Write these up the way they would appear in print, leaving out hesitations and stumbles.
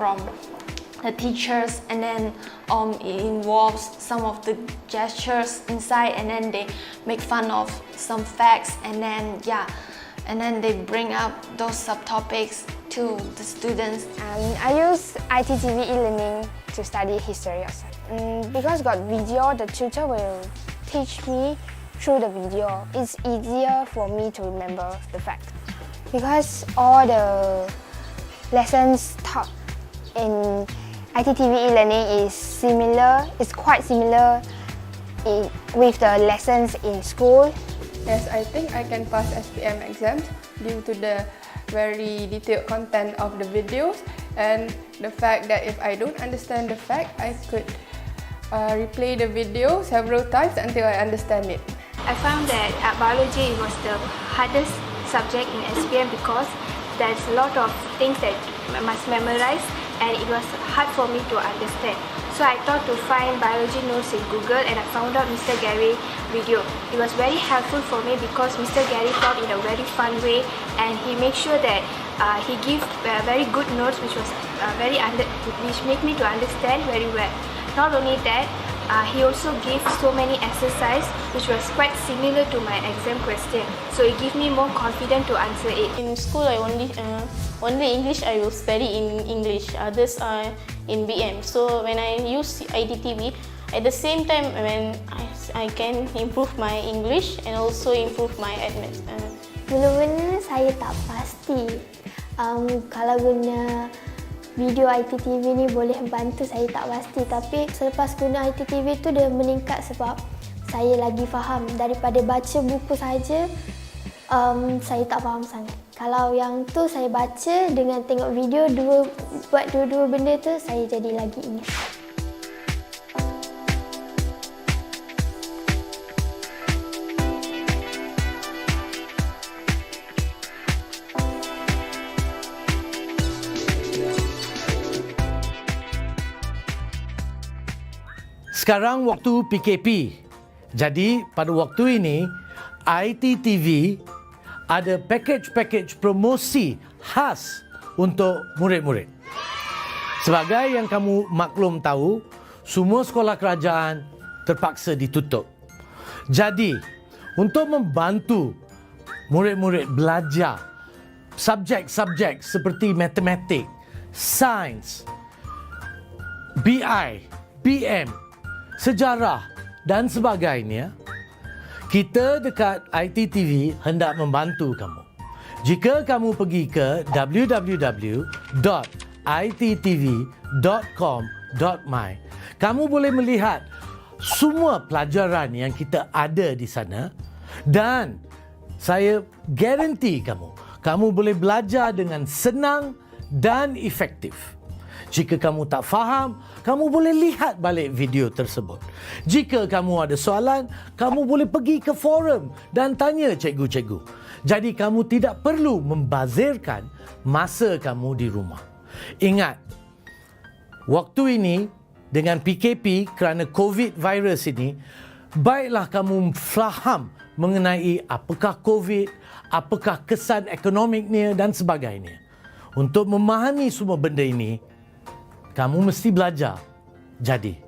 from the teachers, and then it involves some of the gestures inside, and then they make fun of some facts, and then they bring up those subtopics to the students. I use iTTV e-learning to study history also. Because got video, the tutor will teach me through the video. It's easier for me to remember the fact. Because all the lessons taught in iTTV e-learning is similar. It's quite similar with the lessons in school. Yes, I think I can pass SPM exams due to the very detailed content of the videos and the fact that if I don't understand the fact, I could replay the video several times until I understand it. I found that biology was the hardest subject in SPM because there's a lot of things that I must memorize and it was hard for me to understand. So I thought to find biology notes in Google and I found out Mr. Gary video. It was very helpful for me because Mr. Gary taught in a very fun way and he made sure that he gave very good notes which made me to understand very well. Not only that, he also gave so many exercises which was quite similar to my exam question. So it gave me more confidence to answer it. In school, I only English I will study in English. Others are in BM. So when I use iTTV, at the same time when I can improve my English and also improve my admin. Mula-mula saya tak pasti kalau guna video iTTV ni boleh bantu, saya tak pasti. Tapi selepas guna iTTV tu dia meningkat sebab saya lagi faham. Daripada baca buku saja, saya tak faham sangat. Kalau yang tu saya baca dengan tengok video, buat dua-dua benda tu, saya jadi lagi ingat. Sekarang waktu PKP. Jadi pada waktu ini iTTV ada package promosi khas untuk murid-murid. Sebagai yang kamu maklum tahu, semua sekolah kerajaan terpaksa ditutup. Jadi untuk membantu murid-murid belajar subjek-subjek seperti matematik, sains, BI, BM, sejarah dan sebagainya, kita dekat iTTV hendak membantu kamu. Jika kamu pergi ke www.ittv.com.my, kamu boleh melihat semua pelajaran yang kita ada di sana dan saya garanti kamu boleh belajar dengan senang dan efektif. Jika kamu tak faham, kamu boleh lihat balik video tersebut. Jika kamu ada soalan, kamu boleh pergi ke forum dan tanya cikgu-cikgu. Jadi kamu tidak perlu membazirkan masa kamu di rumah. Ingat, waktu ini dengan PKP kerana COVID virus ini, baiklah kamu faham mengenai apakah COVID, apakah kesan ekonomiknya dan sebagainya. Untuk memahami semua benda ini, kamu mesti belajar. Jadi,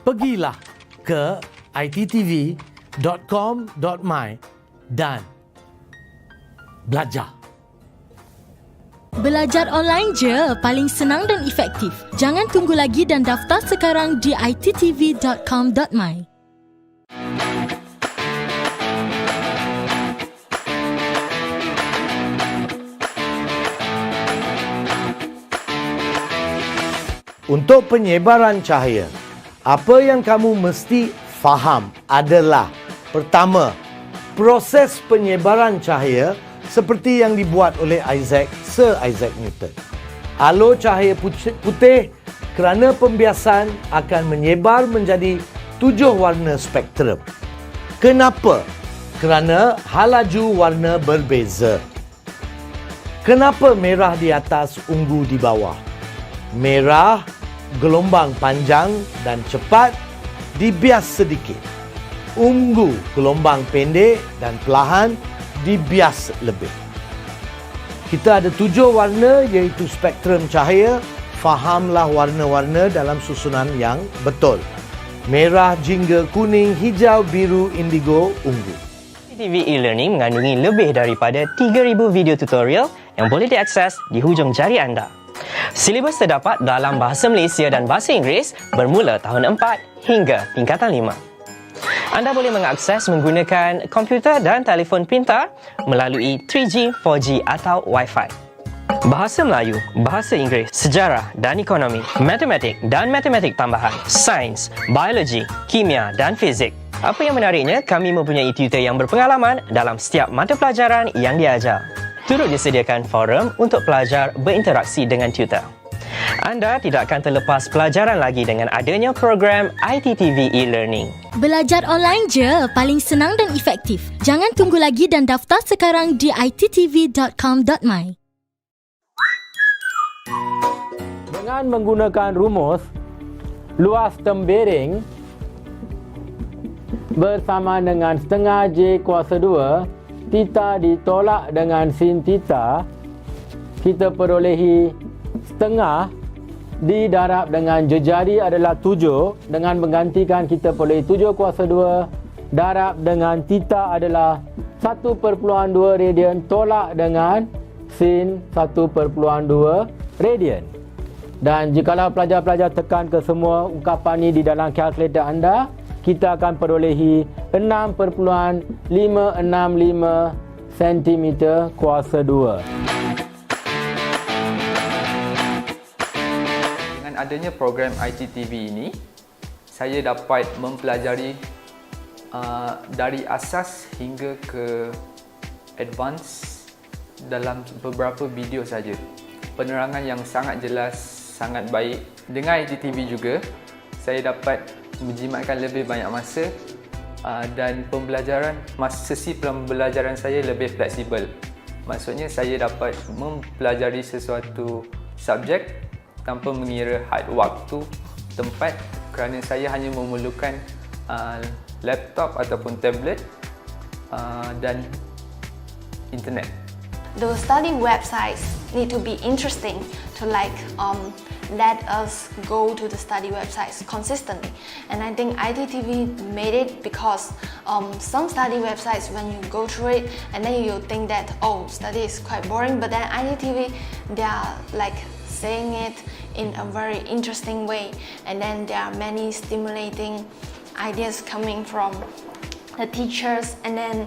pergilah ke ittv.com.my dan belajar. Belajar online je paling senang dan efektif. Jangan tunggu lagi dan daftar sekarang di ittv.com.my. Untuk penyebaran cahaya, apa yang kamu mesti faham adalah, pertama, proses penyebaran cahaya seperti yang dibuat oleh Sir Isaac Newton. Alur cahaya putih kerana pembiasan akan menyebar menjadi 7 warna spektrum. Kenapa? Kerana halaju warna berbeza. Kenapa merah di atas, ungu di bawah? Merah, gelombang panjang dan cepat, dibias sedikit. Ungu, gelombang pendek dan perlahan, dibias lebih. Kita ada 7 warna iaitu spektrum cahaya, fahamlah warna-warna dalam susunan yang betul. Merah, jingga, kuning, hijau, biru, indigo, ungu. iTTV e-learning mengandungi lebih daripada 3,000 video tutorial yang boleh diakses di hujung jari anda. Silibus terdapat dalam bahasa Malaysia dan bahasa Inggeris bermula tahun 4 hingga tingkatan 5. Anda boleh mengakses menggunakan komputer dan telefon pintar melalui 3G, 4G atau Wi-Fi. Bahasa Melayu, bahasa Inggeris, sejarah dan ekonomi, matematik dan matematik tambahan, sains, biologi, kimia dan fizik. Apa yang menariknya, kami mempunyai tutor yang berpengalaman dalam setiap mata pelajaran yang diajar. Turut disediakan forum untuk pelajar berinteraksi dengan tutor. Anda tidak akan terlepas pelajaran lagi dengan adanya program iTTV e-learning. Belajar online je paling senang dan efektif. Jangan tunggu lagi dan daftar sekarang di ittv.com.my. Dengan menggunakan rumus luas tembereng bersama dengan setengah J kuasa 2, theta ditolak dengan sin theta, kita perolehi setengah didarab dengan jejari adalah 7. Dengan menggantikan kita perolehi 7 kuasa 2 darab dengan theta adalah 1/2 radian tolak dengan sin 1/2 radian. Dan jikalau pelajar-pelajar tekan ke semua ungkapan ini di dalam kalkulator anda, kita akan perolehi 6.565 cm kuasa 2. Dengan adanya program iTTV ini, saya dapat mempelajari dari asas hingga ke advance dalam beberapa video saja. Penerangan yang sangat jelas, sangat baik. Dengan iTTV juga, saya dapat menjimatkan lebih banyak masa dan pembelajaran, sesi pembelajaran saya lebih fleksibel. Maksudnya saya dapat mempelajari sesuatu subjek tanpa mengira had waktu, tempat, kerana saya hanya memerlukan laptop ataupun tablet dan internet. The study websites need to be interesting to let us go to the study websites consistently. And I think iTTV made it because some study websites, when you go through it and then you think that, oh, study is quite boring, but then iTTV, they are saying it in a very interesting way, and then there are many stimulating ideas coming from the teachers, and then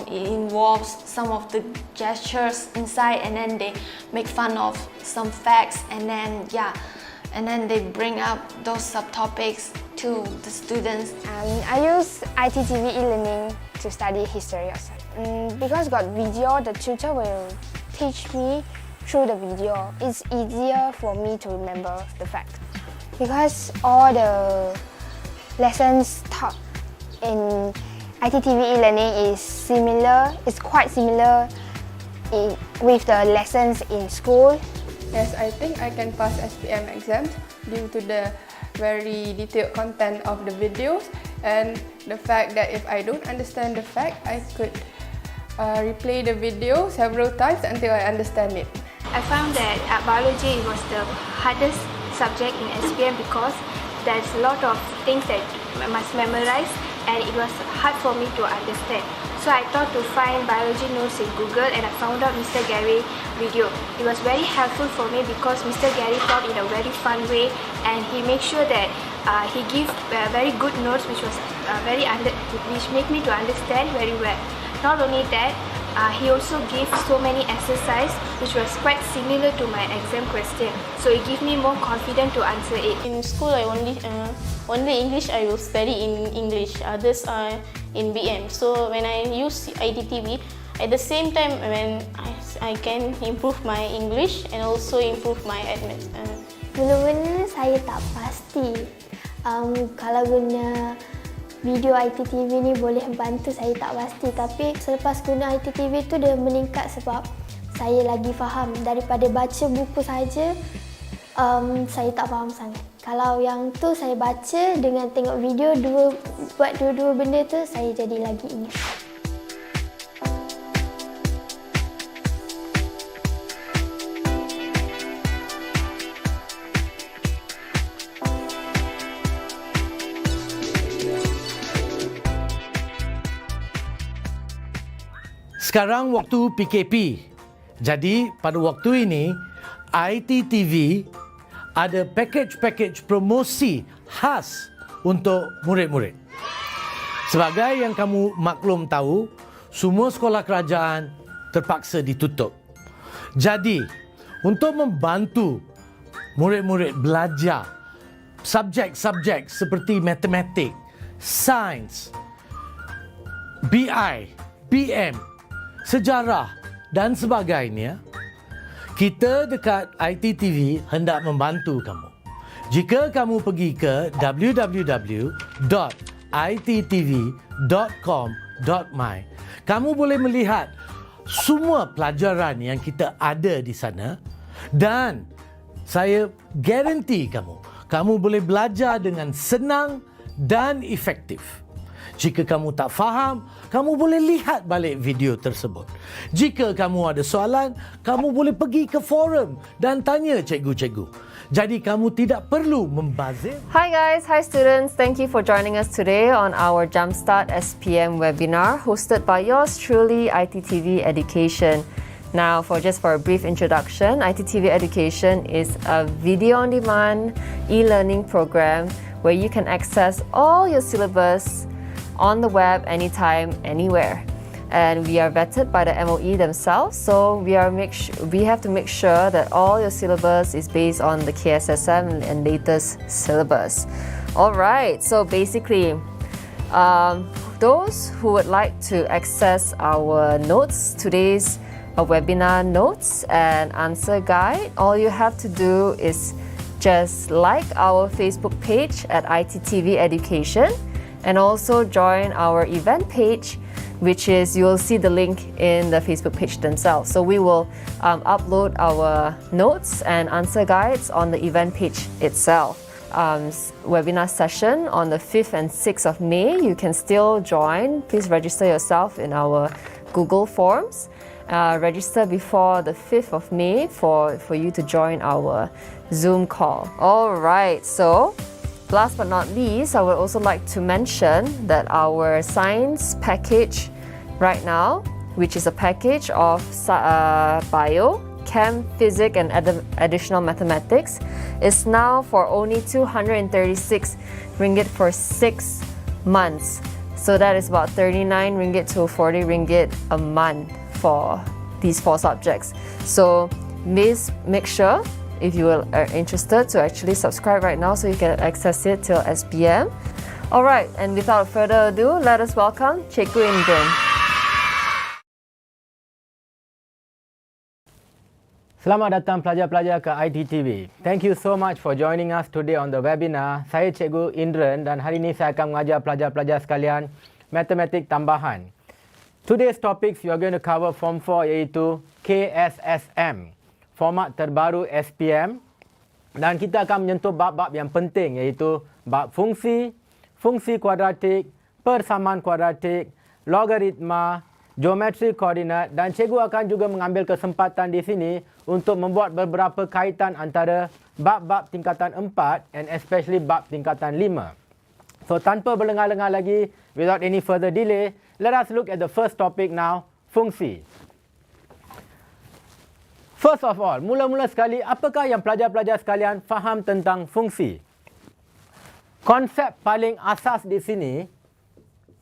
it involves some of the gestures inside, and then they make fun of some facts, and then they bring up those subtopics to the students. I use iTTV e-learning to study history also. Because got video, the tutor will teach me through the video. It's easier for me to remember the fact. Because all the lessons taught in iTTV e-learning is similar. It's quite similar with the lessons in school. Yes, I think I can pass SPM exams due to the very detailed content of the videos and the fact that if I don't understand the fact, I could replay the video several times until I understand it. I found that biology was the hardest subject in SPM because there's a lot of things that I must memorize, and it was hard for me to understand. So I thought to find biology notes in Google, and I found out Mr. Gary video. It was very helpful for me because Mr. Gary taught in a very fun way, and he made sure that he gave very good notes which was which make me to understand very well. Not only that, he also gave so many exercises which was quite similar to my exam question. So it gave me more confidence to answer it. In school, I only English I will study in English. Others are in BM. So when I use iTTV, at the same time when I can improve my English and also improve my admin. Mula-mula saya tak pasti kalau guna video iTTV ni boleh bantu, saya tak pasti. Tapi selepas guna iTTV tu dia meningkat sebab saya lagi faham. Daripada baca buku saja, saya tak faham sangat. Kalau yang tu saya baca dengan tengok video, buat dua-dua benda tu, saya jadi lagi ingat. Sekarang waktu PKP. Jadi pada waktu ini iTTV ada package-package promosi khas untuk murid-murid. Sebagai yang kamu maklum tahu, semua sekolah kerajaan terpaksa ditutup. Jadi, untuk membantu murid-murid belajar subjek-subjek seperti matematik, sains, BI, BM, sejarah dan sebagainya, kita dekat iTTV hendak membantu kamu. Jika kamu pergi ke www.ittv.com.my, kamu boleh melihat semua pelajaran yang kita ada di sana dan saya garanti kamu boleh belajar dengan senang dan efektif. Jika kamu tak faham, kamu boleh lihat balik video tersebut. Jika kamu ada soalan, kamu boleh pergi ke forum dan tanya cikgu-cikgu. Jadi kamu tidak perlu membazir. Hi guys, hi students. Thank you for joining us today on our Jumpstart SPM webinar hosted by yours truly, iTTV Education. Now, for a brief introduction, iTTV Education is a video-on-demand e-learning program where you can access all your syllabus on the web anytime, anywhere. And we are vetted by the MOE themselves, so we have to make sure that all your syllabus is based on the KSSM and latest syllabus. Alright, so basically, those who would like to access our notes, today's webinar notes and answer guide, all you have to do is just like our Facebook page at iTTV Education and also join our event page, which is, you'll see the link in the Facebook page themselves. So we will upload our notes and answer guides on the event page itself. Webinar session on the 5th and 6th of May, you can still join. Please register yourself in our Google Forms. Register before the 5th of May for you to join our Zoom call. Alright, so last but not least, I would also like to mention that our science package right now, which is a package of bio, chem, physics and additional mathematics, is now for only 236 ringgit for 6 months. So that is about 39 ringgit to 40 ringgit a month for these 4 subjects. So please make sure, if you are interested, to actually subscribe right now so you can access it till SPM. Alright, and without further ado, let us welcome Cikgu Indran. Selamat datang pelajar-pelajar ke iTTV. Thank you so much for joining us today on the webinar. Saya Cikgu Indran dan hari ini saya akan mengajar pelajar-pelajar sekalian matematik tambahan. Today's topics you are going to cover Form 4 iaitu KSSM, format terbaru SPM, dan kita akan menyentuh bab-bab yang penting iaitu bab fungsi, fungsi kuadratik, persamaan kuadratik, logaritma, geometri koordinat, dan cikgu akan juga mengambil kesempatan di sini untuk membuat beberapa kaitan antara bab-bab tingkatan 4 and especially bab tingkatan 5. So tanpa berlengah-lengah lagi, without any further delay, let us look at the first topic now, fungsi. First of all, mula-mula sekali, apakah yang pelajar-pelajar sekalian faham tentang fungsi? Konsep paling asas di sini,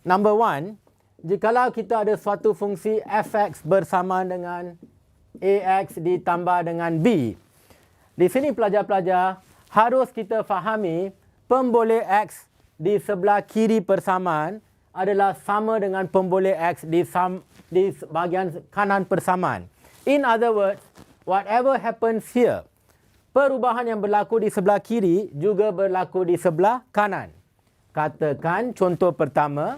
number 1, jikalau kita ada suatu fungsi fx bersama dengan ax ditambah dengan b. Di sini pelajar-pelajar harus kita fahami pemboleh x di sebelah kiri persamaan adalah sama dengan pemboleh x di bahagian kanan persamaan. In other words, whatever happens here, perubahan yang berlaku di sebelah kiri juga berlaku di sebelah kanan. Katakan contoh pertama,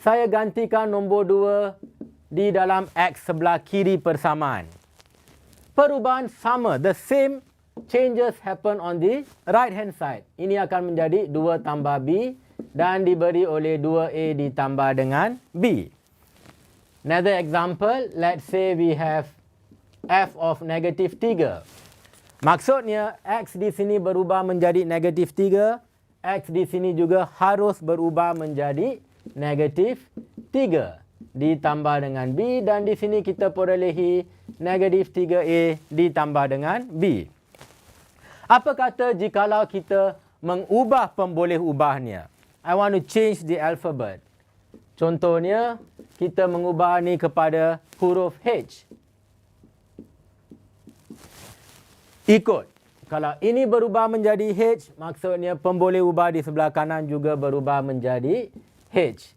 saya gantikan nombor 2 di dalam x sebelah kiri persamaan. Perubahan sama, the same changes happen on the right hand side. Ini akan menjadi 2 tambah b dan diberi oleh 2a ditambah dengan b. Another example, let's say we have f of negative 3. Maksudnya x di sini berubah menjadi negatif 3, x di sini juga harus berubah menjadi negatif 3. ditambah dengan B, dan di sini kita perolehi negatif 3A ditambah dengan B. Apa kata jikalau kita mengubah pemboleh ubahnya? I want to change the alphabet. Contohnya, kita mengubah ni kepada huruf H. Ikut. Kalau ini berubah menjadi H, maksudnya pemboleh ubah di sebelah kanan juga berubah menjadi H.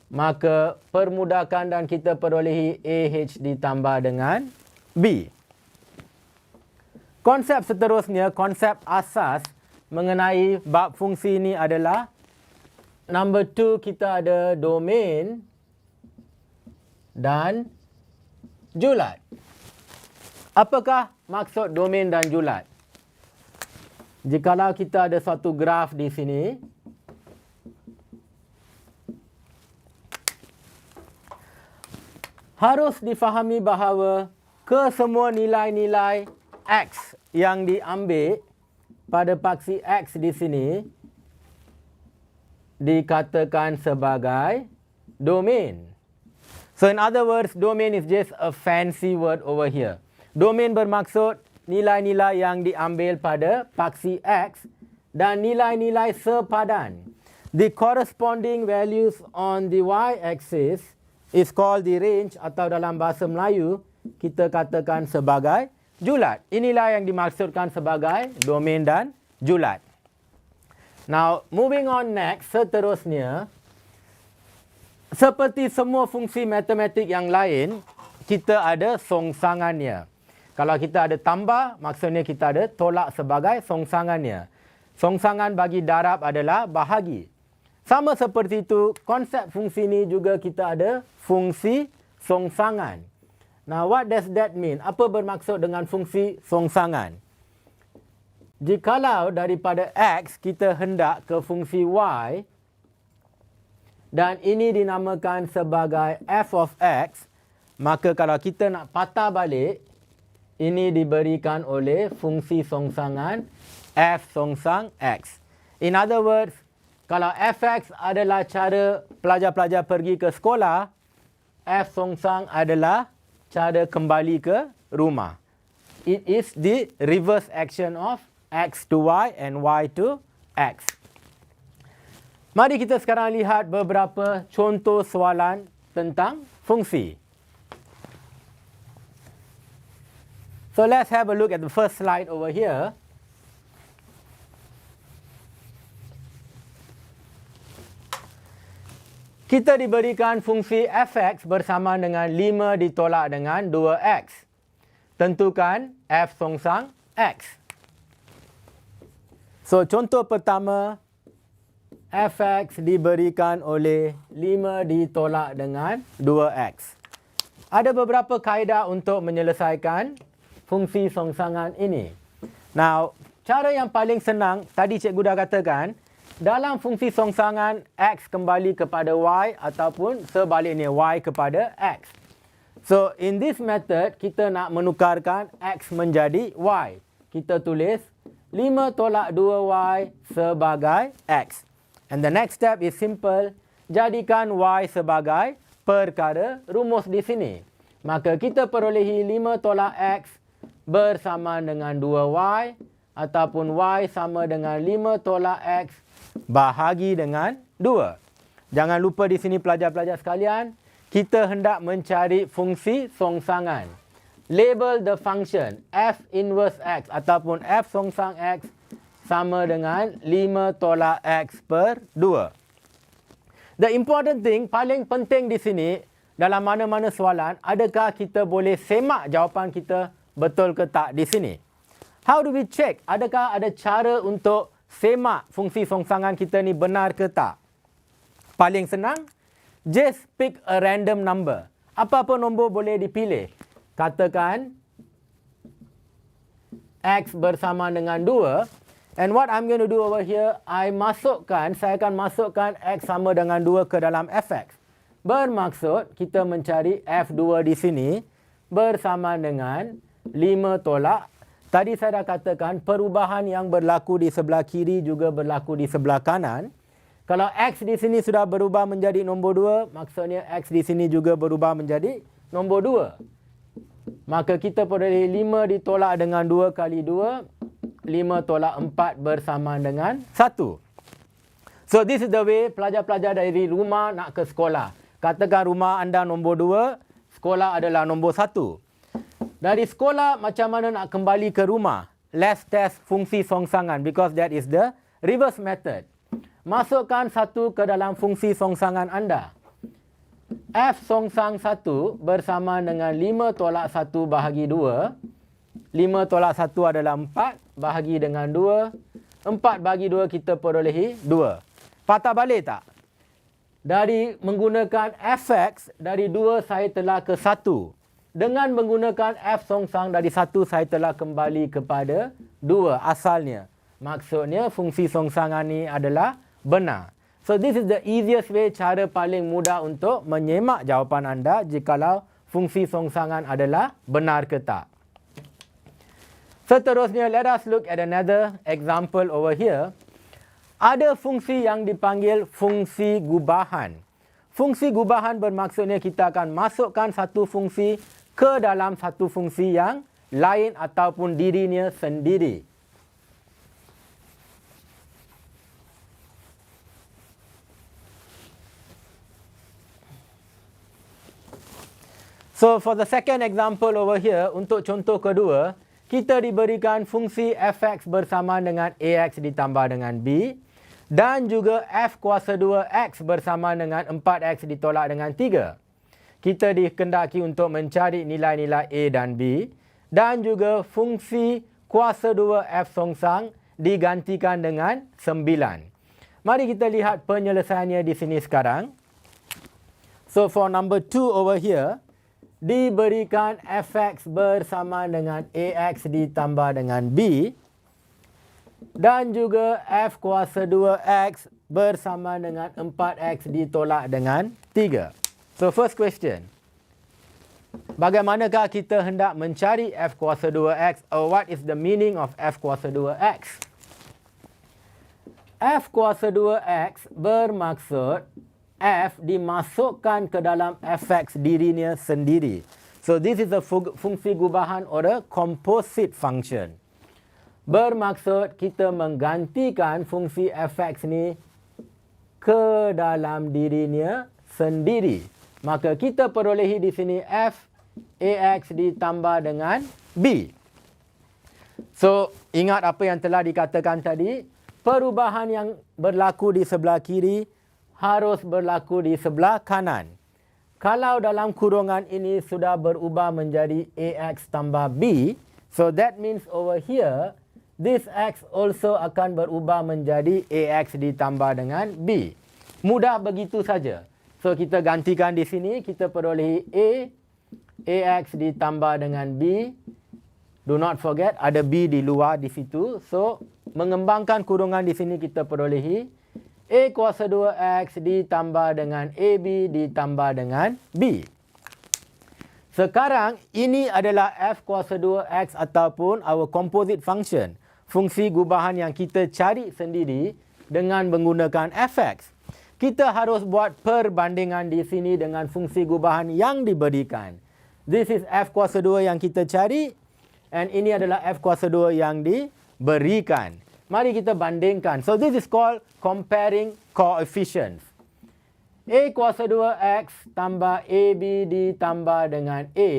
Maka permudahkan dan kita perolehi AH ditambah dengan B. Konsep seterusnya, konsep asas mengenai bab fungsi ini adalah number 2, kita ada domain dan julat. Apakah maksud domain dan julat? Jikalau kita ada suatu graf di sini, harus difahami bahawa kesemua nilai-nilai X yang diambil pada paksi X di sini dikatakan sebagai domain. So in other words, domain is just a fancy word over here. Domain bermaksud nilai-nilai yang diambil pada paksi X dan nilai-nilai sepadan. The corresponding values on the y-axis is called the range, atau dalam bahasa Melayu kita katakan sebagai julat. Inilah yang dimaksudkan sebagai domain dan julat. Now, moving on next, seterusnya, seperti semua fungsi matematik yang lain, kita ada songsangannya. Kalau kita ada tambah, maksudnya kita ada tolak sebagai songsangannya. Songsangan bagi darab adalah bahagi. Sama seperti itu, konsep fungsi ini juga kita ada fungsi songsangan. Now, what does that mean? Apa bermaksud dengan fungsi songsangan? Jikalau daripada X kita hendak ke fungsi Y, dan ini dinamakan sebagai f of X, maka kalau kita nak patah balik, ini diberikan oleh fungsi songsangan f songsang X. In other words, kalau fx adalah cara pelajar-pelajar pergi ke sekolah, f songsang adalah cara kembali ke rumah. It is the reverse action of x to y and y to x. Mari kita sekarang lihat beberapa contoh soalan tentang fungsi. So let's have a look at the first slide over here. Kita diberikan fungsi fx bersama dengan 5 ditolak dengan 2x. Tentukan f songsang x. So contoh pertama, fx diberikan oleh 5 ditolak dengan 2x. Ada beberapa kaedah untuk menyelesaikan fungsi songsangan ini. Now, cara yang paling senang, tadi cikgu dah katakan, dalam fungsi songsangan x kembali kepada y ataupun sebaliknya y kepada x. So, in this method, kita nak menukarkan x menjadi y. Kita tulis 5 tolak 2y sebagai x. And the next step is simple. Jadikan y sebagai perkara rumus di sini. Maka kita perolehi 5 tolak x bersama dengan 2y ataupun y sama dengan 5 tolak x bahagi dengan 2. Jangan lupa di sini pelajar-pelajar sekalian, kita hendak mencari fungsi songsangan. Label the function f inverse x ataupun f songsang x sama dengan 5 tolak x per 2. The important thing, paling penting di sini, dalam mana-mana soalan, adakah kita boleh semak jawapan kita betul ke tak di sini? How do we check? Adakah ada cara untuk semak fungsi songsangan kita ni benar ke tak? Paling senang, just pick a random number. Apa-apa nombor boleh dipilih. Katakan x bersama dengan 2. And what I'm going to do over here, saya akan masukkan x sama dengan 2 ke dalam fx. Bermaksud kita mencari f2 di sini bersama dengan 5 tolak. Tadi saya dah katakan perubahan yang berlaku di sebelah kiri juga berlaku di sebelah kanan. Kalau X di sini sudah berubah menjadi nombor 2, maksudnya X di sini juga berubah menjadi nombor 2. Maka kita peroleh 5 ditolak dengan 2 kali 2, 5 tolak 4 bersamaan dengan 1. So this is the way pelajar-pelajar dari rumah nak ke sekolah. Katakan rumah anda nombor 2, sekolah adalah nombor 1. Dari sekolah macam mana nak kembali ke rumah? Let's test fungsi songsangan because that is the reverse method. Masukkan 1 ke dalam fungsi songsangan anda. F songsang 1 bersama dengan 5 tolak 1 bahagi 2. 5 tolak 1 adalah 4 bahagi dengan 2. 4 bahagi 2 kita perolehi 2. Patah balik tak? Dari menggunakan fx, dari 2 saya telah ke 1. Dengan menggunakan f songsang dari 1 saya telah kembali kepada 2 asalnya. Maksudnya fungsi songsangan ni adalah benar. So this is the easiest way, cara paling mudah untuk menyemak jawapan anda jikalau fungsi songsangan adalah benar ke tak. Seterusnya, let us look at another example over here. Ada fungsi yang dipanggil fungsi gubahan. Fungsi gubahan bermaksudnya kita akan masukkan satu fungsi ke dalam satu fungsi yang lain ataupun dirinya sendiri. So for the second example over here, untuk contoh kedua, kita diberikan fungsi fx bersama dengan ax ditambah dengan b dan juga f kuasa 2x bersama dengan 4x ditolak dengan 3. Kita dikendaki untuk mencari nilai-nilai a dan b dan juga fungsi kuasa 2f songsang digantikan dengan 9. Mari kita lihat penyelesaiannya di sini sekarang. So for number 2 over here, diberikan fx bersama dengan ax ditambah dengan b dan juga f kuasa 2x bersama dengan 4x ditolak dengan 3. So first question, bagaimanakah kita hendak mencari f kuasa 2x or what is the meaning of f kuasa 2x? F kuasa 2x bermaksud f dimasukkan ke dalam fx dirinya sendiri. So this is a fungsi gubahan or a composite function. Bermaksud kita menggantikan fungsi fx ni ke dalam dirinya sendiri. Maka kita perolehi di sini f ax ditambah dengan b. So ingat apa yang telah dikatakan tadi, perubahan yang berlaku di sebelah kiri harus berlaku di sebelah kanan. Kalau dalam kurungan ini sudah berubah menjadi ax tambah b, so that means over here, this x also akan berubah menjadi ax ditambah dengan b. Mudah begitu saja. So kita gantikan di sini, kita perolehi ax ditambah dengan b. Do not forget ada b di luar di situ. So mengembangkan kurungan di sini kita perolehi a kuasa 2x ditambah dengan ab ditambah dengan b. Sekarang ini adalah f kuasa 2x ataupun our composite function. Fungsi gubahan yang kita cari sendiri dengan menggunakan fx. Kita harus buat perbandingan di sini dengan fungsi gubahan yang diberikan. This is f kuasa 2 yang kita cari and ini adalah f kuasa 2 yang diberikan. Mari kita bandingkan. So this is called comparing coefficients. A kuasa 2x tambah AB ditambah dengan A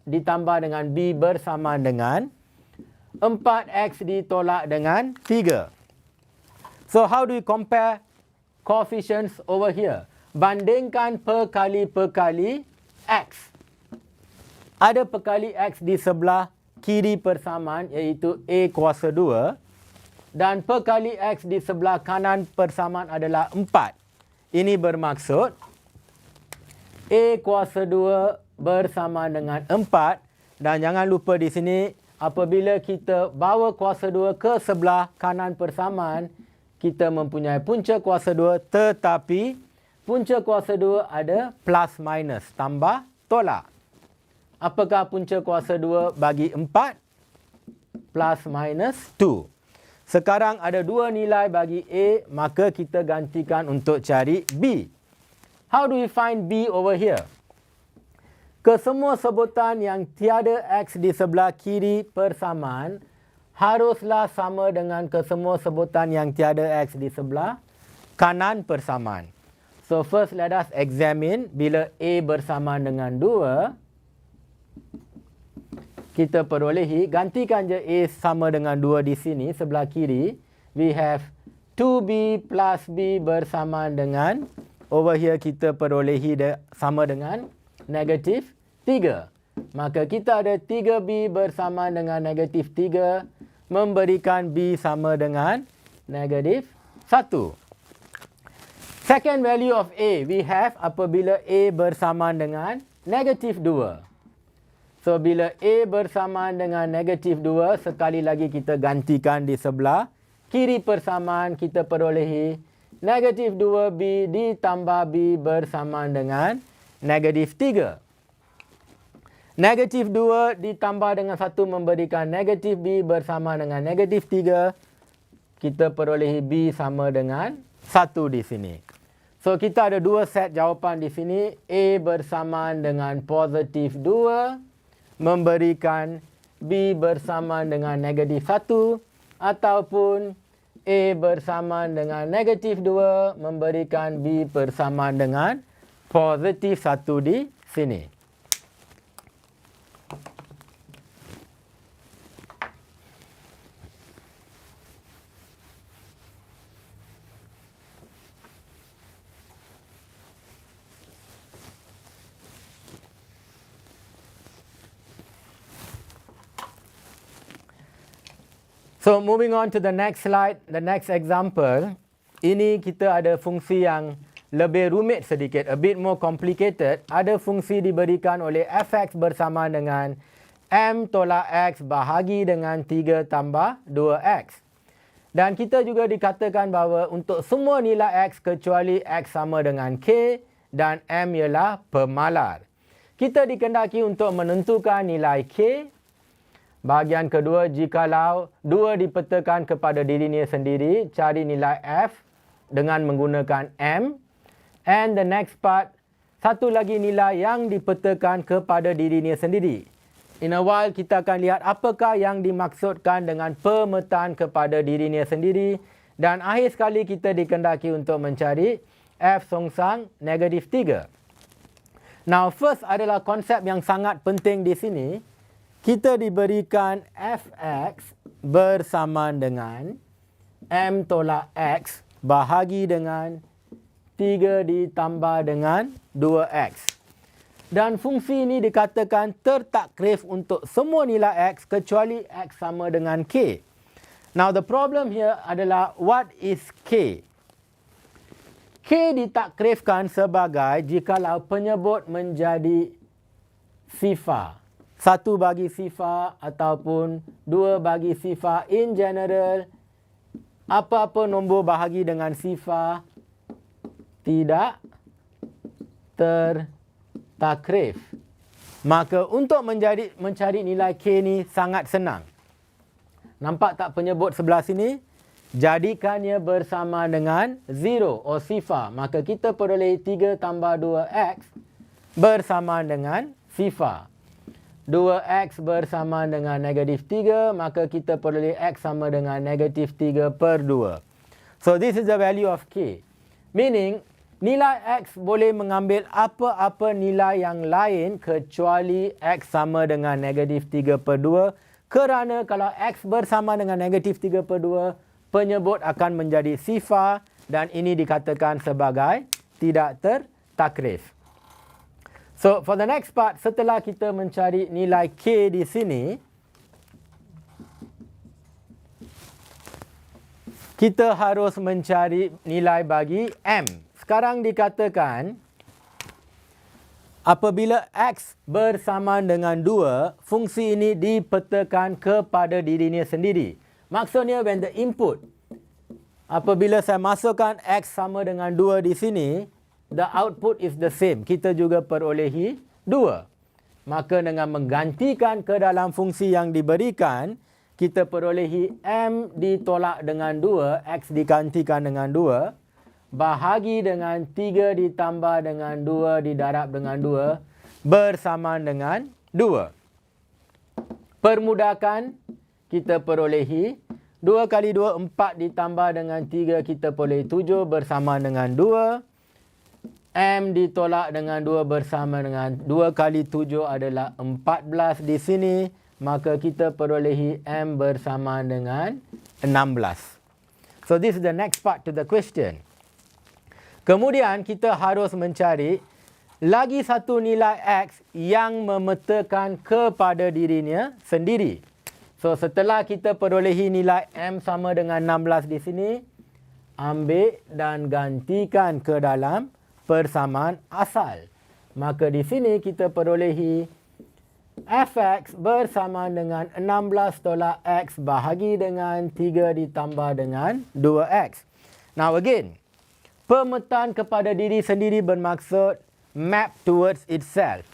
ditambah dengan B bersama dengan 4x ditolak dengan 3. So how do we compare coefficients over here? Bandingkan perkali x. Ada perkali x di sebelah kiri persamaan iaitu A kuasa 2. Dan perkali x di sebelah kanan persamaan adalah 4. Ini bermaksud A kuasa 2 bersama dengan 4. Dan jangan lupa di sini, apabila kita bawa kuasa 2 ke sebelah kanan persamaan, kita mempunyai punca kuasa 2, tetapi punca kuasa 2 ada plus minus, tambah tolak. Apakah punca kuasa 2 bagi 4? Plus minus 2. Sekarang ada 2 nilai bagi A, maka kita gantikan untuk cari B. How do we find B over here? Kesemua sebutan yang tiada X di sebelah kiri persamaan haruslah sama dengan kesemua sebutan yang tiada X di sebelah kanan persamaan. So first let us examine bila A bersamaan dengan 2. Kita perolehi, gantikan je A sama dengan 2 di sini, sebelah kiri. We have 2B plus B bersamaan dengan, over here kita perolehi sama dengan negatif 3. Maka kita ada 3B bersamaan dengan negatif 3, memberikan B sama dengan negatif 1. Second value of A, we have apabila A bersamaan dengan negatif 2. So, bila A bersamaan dengan negatif 2, sekali lagi kita gantikan di sebelah kiri persamaan, kita perolehi negatif 2B ditambah B bersamaan dengan negatif 3. Negatif 2 ditambah dengan 1 memberikan negatif B bersama dengan negatif 3. Kita perolehi B sama dengan 1 di sini. So, kita ada 2 set jawapan di sini. A bersamaan dengan positif 2. Memberikan B bersamaan dengan negatif 1 ataupun A bersamaan dengan negatif 2 memberikan B bersamaan dengan positif 1 di sini. So, moving on to the next slide, the next example. Ini kita ada fungsi yang lebih rumit sedikit, a bit more complicated. Ada fungsi diberikan oleh fx bersama dengan m tolak x bahagi dengan 3 tambah 2x. Dan kita juga dikatakan bahawa untuk semua nilai x kecuali x sama dengan k dan m ialah pemalar. Kita dikendaki untuk menentukan nilai k. Bahagian kedua, jikalau 2 dipetakan kepada dirinya sendiri, cari nilai f dengan menggunakan m. And the next part, satu lagi nilai yang dipetakan kepada dirinya sendiri. In a while, kita akan lihat apakah yang dimaksudkan dengan pemetaan kepada dirinya sendiri. Dan akhir sekali, kita dikendaki untuk mencari f songsang negatif 3. Now, first adalah konsep yang sangat penting di sini. Kita diberikan fx bersamaan dengan m tolak x bahagi dengan 3 ditambah dengan 2x. Dan fungsi ini dikatakan tertakrif untuk semua nilai x kecuali x sama dengan k. Now the problem here adalah what is k? K ditakrifkan sebagai jikalau penyebut menjadi sifar. 1 bagi sifar ataupun 2 bagi sifar in general. Apa-apa nombor bahagi dengan sifar tidak tertakrif. Maka untuk mencari nilai k ni sangat senang. Nampak tak penyebut sebelah sini? Jadikannya bersama dengan 0 or sifar. Maka kita peroleh 3 tambah 2x bersama dengan sifar. 2x bersama dengan negatif 3, maka kita peroleh x sama dengan negatif 3 per 2. So, this is the value of k. Meaning, nilai x boleh mengambil apa-apa nilai yang lain kecuali x sama dengan negatif 3 per 2. Kerana kalau x bersama dengan negatif 3 per 2, penyebut akan menjadi sifar dan ini dikatakan sebagai tidak tertakrif. So, for the next part, setelah kita mencari nilai k di sini, kita harus mencari nilai bagi m. Sekarang dikatakan, apabila x bersamaan dengan 2, fungsi ini dipetakan kepada dirinya sendiri. Maksudnya, when the input, apabila saya masukkan x sama dengan 2 di sini, the output is the same. Kita juga perolehi 2. Maka dengan menggantikan ke dalam fungsi yang diberikan, kita perolehi M ditolak dengan 2, X digantikan dengan 2, bahagi dengan 3 ditambah dengan 2 didarab dengan 2, bersamaan dengan 2. Permudahkan, kita perolehi 2 kali 2, 4 ditambah dengan 3, kita perolehi 7 bersamaan dengan 2. M ditolak dengan 2 bersama dengan 2 kali 7 adalah 14 di sini. Maka kita perolehi M bersama dengan 16. So this is the next part to the question. Kemudian kita harus mencari lagi satu nilai X yang memetakan kepada dirinya sendiri. So setelah kita perolehi nilai M sama dengan 16 di sini, ambil dan gantikan ke dalam persamaan asal. Maka di sini kita perolehi Fx bersama dengan 16 tolak X bahagi dengan 3 ditambah dengan 2X. Now again, pemetaan kepada diri sendiri bermaksud map towards itself.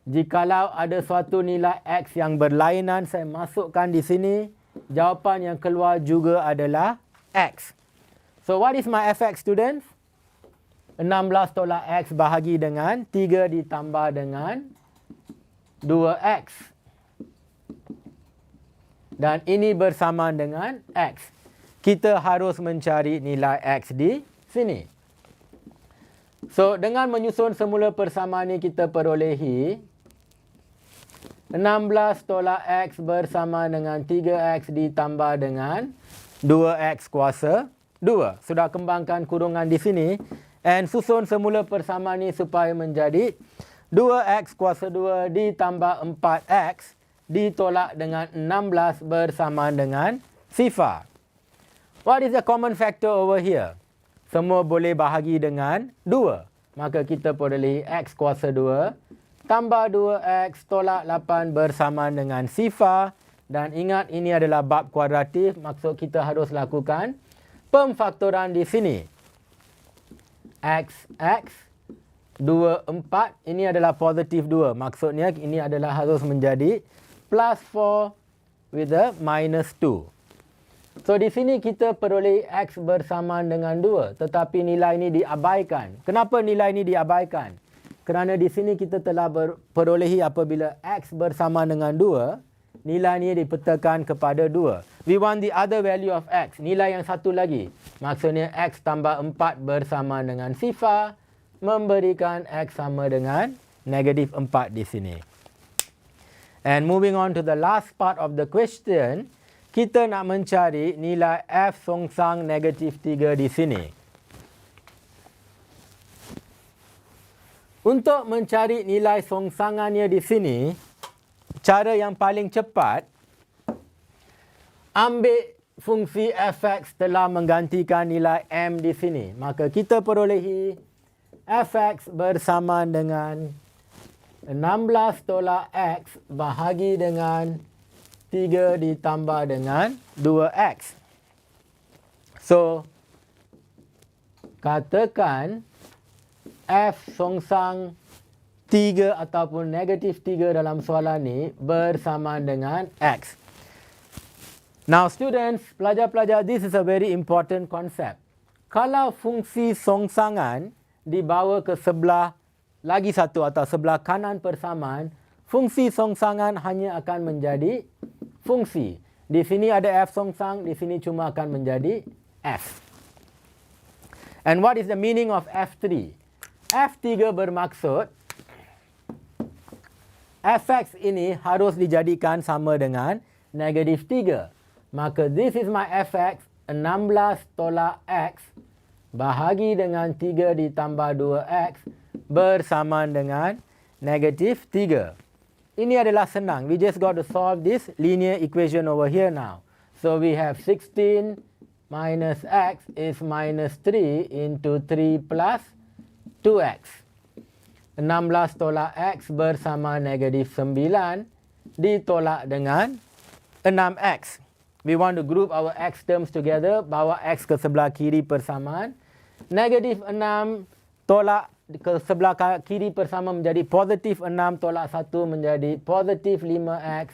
Jikalau ada suatu nilai X yang berlainan, saya masukkan di sini, jawapan yang keluar juga adalah X. So what is my Fx, students? 16 tolak X bahagi dengan 3 ditambah dengan 2X. Dan ini bersamaan dengan X. Kita harus mencari nilai X di sini. So, dengan menyusun semula persamaan ini, kita perolehi 16 tolak X bersama dengan 3X ditambah dengan 2X kuasa 2. Sudah kembangkan kurungan di sini. And susun semula persamaan ini supaya menjadi 2X kuasa 2 ditambah 4X ditolak dengan 16 bersamaan dengan sifar. What is the common factor over here? Semua boleh bahagi dengan 2. Maka kita perolehi X kuasa 2 tambah 2X tolak 8 bersamaan dengan sifar. Dan ingat, ini adalah bab kuadratif. Maksud kita harus lakukan pemfaktoran di sini. X, 2, 4. Ini adalah positif 2. Maksudnya ini adalah harus menjadi plus 4 with a minus 2. So di sini kita peroleh X bersamaan dengan 2. Tetapi nilai ini diabaikan. Kenapa nilai ini diabaikan? Kerana di sini kita telah perolehi apabila X bersamaan dengan 2. Nilai ini dipetakan kepada 2. We want the other value of X. Nilai yang satu lagi. Maksudnya X tambah 4 bersama dengan sifar. Memberikan X sama dengan negatif 4 di sini. And moving on to the last part of the question. Kita nak mencari nilai F songsang negatif 3 di sini. Untuk mencari nilai songsangannya di sini, cara yang paling cepat, ambil fungsi fx telah menggantikan nilai m di sini. Maka kita perolehi fx bersamaan dengan 16 tolak x bahagi dengan 3 ditambah dengan 2x. So, katakan f songsang 3 ataupun negatif 3 dalam soalan ni bersamaan dengan x. Now students, pelajar-pelajar, this is a very important concept. Kalau fungsi songsangan dibawa ke sebelah lagi satu atau sebelah kanan persamaan, fungsi songsangan hanya akan menjadi fungsi. Di sini ada f songsang, di sini cuma akan menjadi f. And what is the meaning of f3? F3 bermaksud fx ini harus dijadikan sama dengan negatif 3. Maka this is my fx, 16 tolak x bahagi dengan 3 ditambah 2x bersamaan dengan negatif 3. Ini adalah senang. We just got to solve this linear equation over here now. So we have 16 minus x is minus 3 into 3 plus 2x. 16 tolak x bersama negatif 9 ditolak dengan 6x. We want to group our x terms together. Bawa x ke sebelah kiri persamaan. Negatif 6 tolak ke sebelah kiri bersama menjadi positif 6 tolak 1 menjadi positif 5x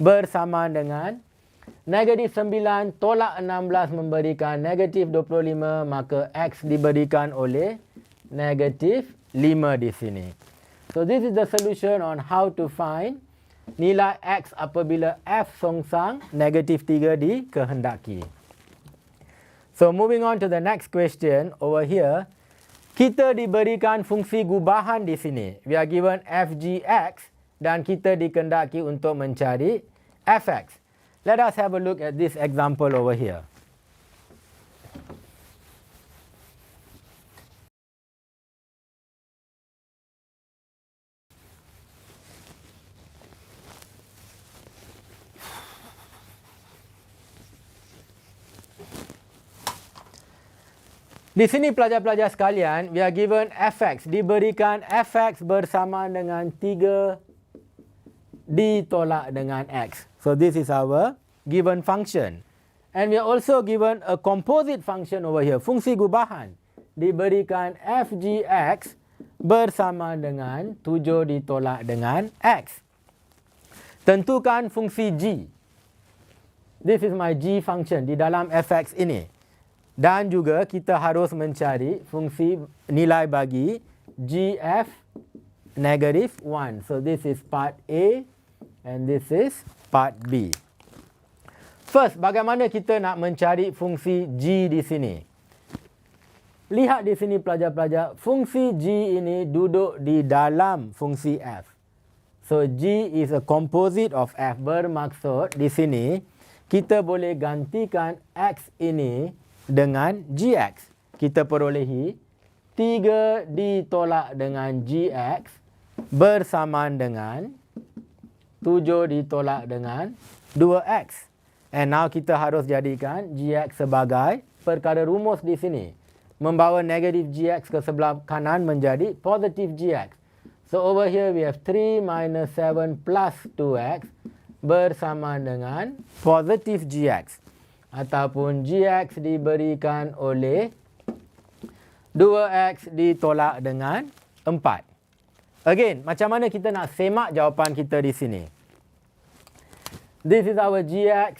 bersamaan dengan Negatif 9 tolak 16 memberikan negatif 25, maka X diberikan oleh negatif 5 di sini. So this is the solution on how to find nilai X apabila F songsang negatif 3 dikehendaki. So moving on to the next question over here. Kita diberikan fungsi gubahan di sini. We are given f, g, x dan kita dikehendaki untuk mencari fx. Let us have a look at this example over here. Di sini pelajar-pelajar sekalian, we are given fx, diberikan fx bersama dengan 3 ditolak dengan x. So this is our given function. And we are also given a composite function over here, fungsi gubahan. Diberikan f, g, x bersama dengan 7 ditolak dengan x. Tentukan fungsi g. This is my g function di dalam fx ini. Dan juga kita harus mencari fungsi nilai bagi gf negative 1. So this is part A and this is part B. First, bagaimana kita nak mencari fungsi g di sini? Lihat di sini pelajar-pelajar, fungsi g ini duduk di dalam fungsi f. So g is a composite of f, bermaksud di sini kita boleh gantikan x ini dengan gx. Kita perolehi 3 ditolak dengan gx bersamaan dengan 7 ditolak dengan 2x. And now kita harus jadikan gx sebagai perkara rumus di sini. Membawa negatif gx ke sebelah kanan menjadi positif gx. So over here we have 3 minus 7 plus 2x bersamaan dengan positif gx. Ataupun gx diberikan oleh 2x ditolak dengan 4. Again, macam mana kita nak semak jawapan kita di sini? This is our gx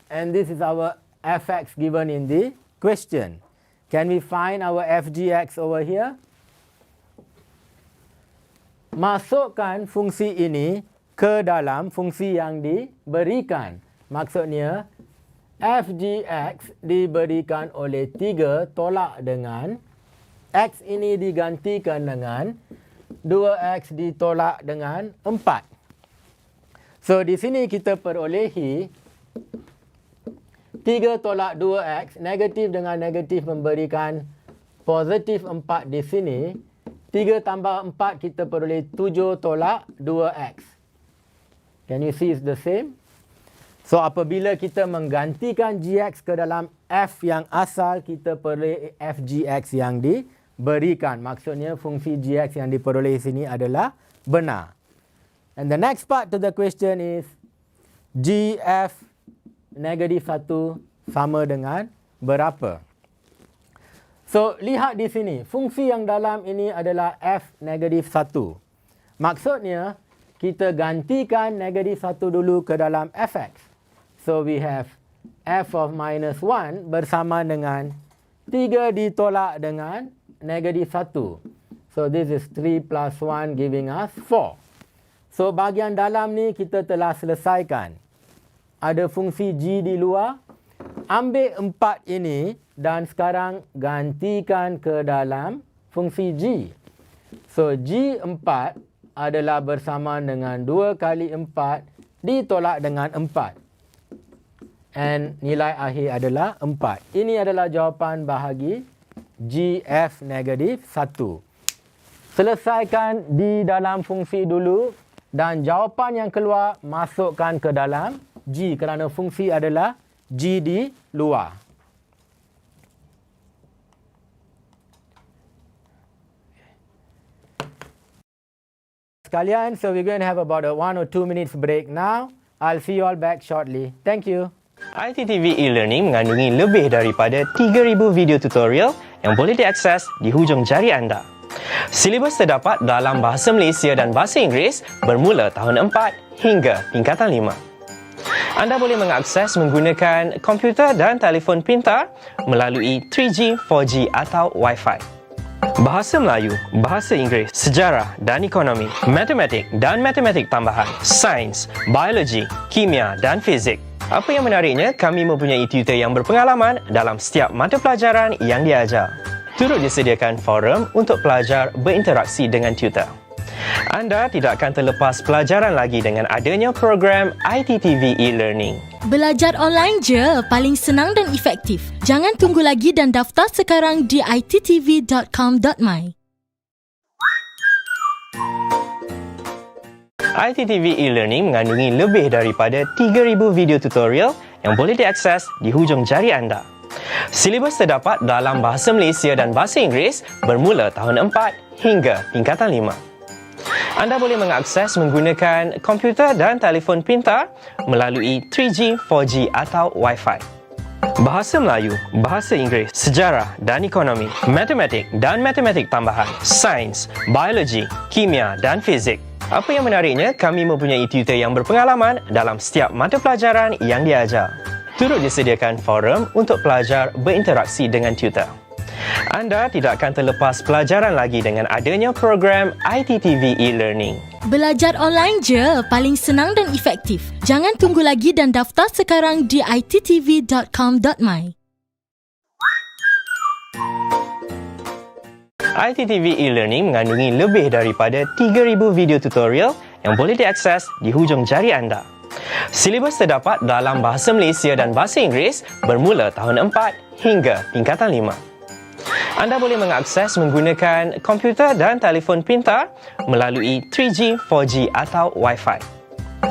and this is our fx given in the question. Can we find our fgx over here? Masukkan fungsi ini ke dalam fungsi yang diberikan. Maksudnya, fgx diberikan oleh 3 tolak dengan x ini digantikan dengan 2x ditolak dengan 4. So di sini kita perolehi 3 tolak 2x, negatif dengan negatif memberikan positif 4 di sini. 3 tambah 4 kita peroleh 7 tolak 2x. Can you see it's the same? So apabila kita menggantikan gx ke dalam f yang asal, kita peroleh fgx yang diberikan. Maksudnya fungsi gx yang diperoleh di sini adalah benar. And the next part to the question is gf negatif 1 sama dengan berapa? So lihat di sini, fungsi yang dalam ini adalah f negatif 1. Maksudnya kita gantikan negatif 1 dulu ke dalam fx. So we have f of minus 1 bersama dengan 3 ditolak dengan negatif 1. So this is 3 plus 1 giving us 4. So bahagian dalam ni kita telah selesaikan. Ada fungsi g di luar. Ambil 4 ini dan sekarang gantikan ke dalam fungsi g. So g4 adalah bersamaan dengan 2 kali 4 ditolak dengan 4. And nilai akhir adalah 4. Ini adalah jawapan bahagi gf negatif 1. Selesaikan di dalam fungsi dulu dan jawapan yang keluar masukkan ke dalam g kerana fungsi adalah g di luar. Sekalian, so we're going to have about a 1 or 2 minutes break now. I'll see you all back shortly. Thank you. iTTV e-learning mengandungi lebih daripada 3,000 video tutorial yang boleh diakses di hujung jari anda. Silibus terdapat dalam bahasa Malaysia dan bahasa Inggeris bermula tahun 4 hingga tingkatan 5. Anda boleh mengakses menggunakan komputer dan telefon pintar melalui 3G, 4G atau Wi-Fi. Bahasa Melayu, bahasa Inggeris, sejarah dan ekonomi, matematik dan matematik tambahan, sains, biologi, kimia dan fizik. Apa yang menariknya, kami mempunyai tutor yang berpengalaman dalam setiap mata pelajaran yang diajar. Turut disediakan forum untuk pelajar berinteraksi dengan tutor. Anda tidak akan terlepas pelajaran lagi dengan adanya program iTTV e-learning. Belajar online je, paling senang dan efektif. Jangan tunggu lagi dan daftar sekarang di ittv.com.my. iTTV e-learning mengandungi lebih daripada 3,000 video tutorial yang boleh diakses di hujung jari anda. Silibus terdapat dalam bahasa Malaysia dan bahasa Inggeris bermula tahun 4 hingga tingkatan 5. Anda boleh mengakses menggunakan komputer dan telefon pintar melalui 3G, 4G atau Wi-Fi. Bahasa Melayu, bahasa Inggeris, sejarah dan ekonomi, matematik dan matematik tambahan, sains, biologi, kimia dan fizik. Apa yang menariknya, kami mempunyai tutor yang berpengalaman dalam setiap mata pelajaran yang diajar. Turut disediakan forum untuk pelajar berinteraksi dengan tutor. Anda tidak akan terlepas pelajaran lagi dengan adanya program iTTV e-learning. Belajar online je, paling senang dan efektif. Jangan tunggu lagi dan daftar sekarang di ittv.com.my. iTTV e-learning mengandungi lebih daripada 3,000 video tutorial yang boleh diakses di hujung jari anda. Silibus terdapat dalam bahasa Malaysia dan bahasa Inggeris bermula tahun 4 hingga tingkatan 5. Anda boleh mengakses menggunakan komputer dan telefon pintar melalui 3G, 4G atau Wi-Fi.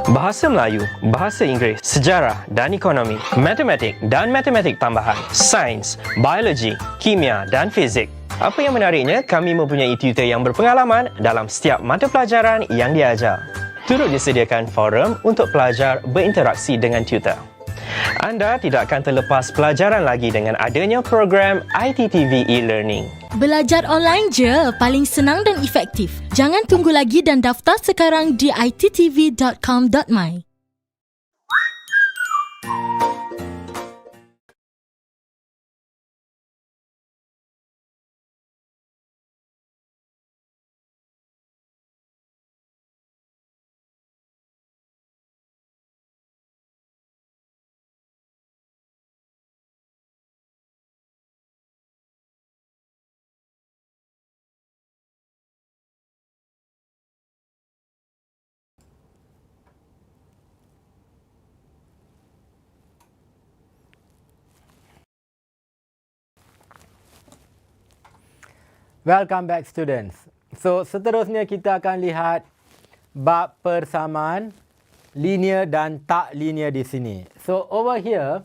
Bahasa Melayu, bahasa Inggeris, sejarah dan ekonomi, matematik dan matematik tambahan, sains, biologi, kimia dan fizik. Apa yang menariknya, kami mempunyai tutor yang berpengalaman dalam setiap mata pelajaran yang diajar. Turut disediakan forum untuk pelajar berinteraksi dengan tutor. Anda tidak akan terlepas pelajaran lagi dengan adanya program iTTV e-learning. Belajar online je, paling senang dan efektif. Jangan tunggu lagi dan daftar sekarang di ittv.com.my. Welcome back students. So seterusnya kita akan lihat bab persamaan linear dan tak linear di sini. So over here,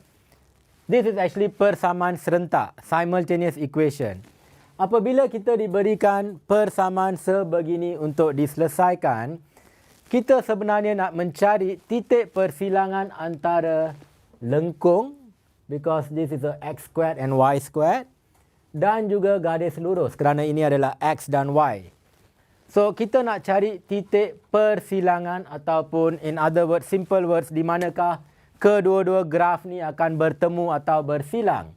this is actually persamaan serentak, simultaneous equation. Apabila kita diberikan persamaan sebegini untuk diselesaikan, kita sebenarnya nak mencari titik persilangan antara lengkung, because this is a x squared and y squared, dan juga garis lurus kerana ini adalah x dan y. So kita nak cari titik persilangan ataupun in other words, simple words, di manakah kedua-dua graf ni akan bertemu atau bersilang.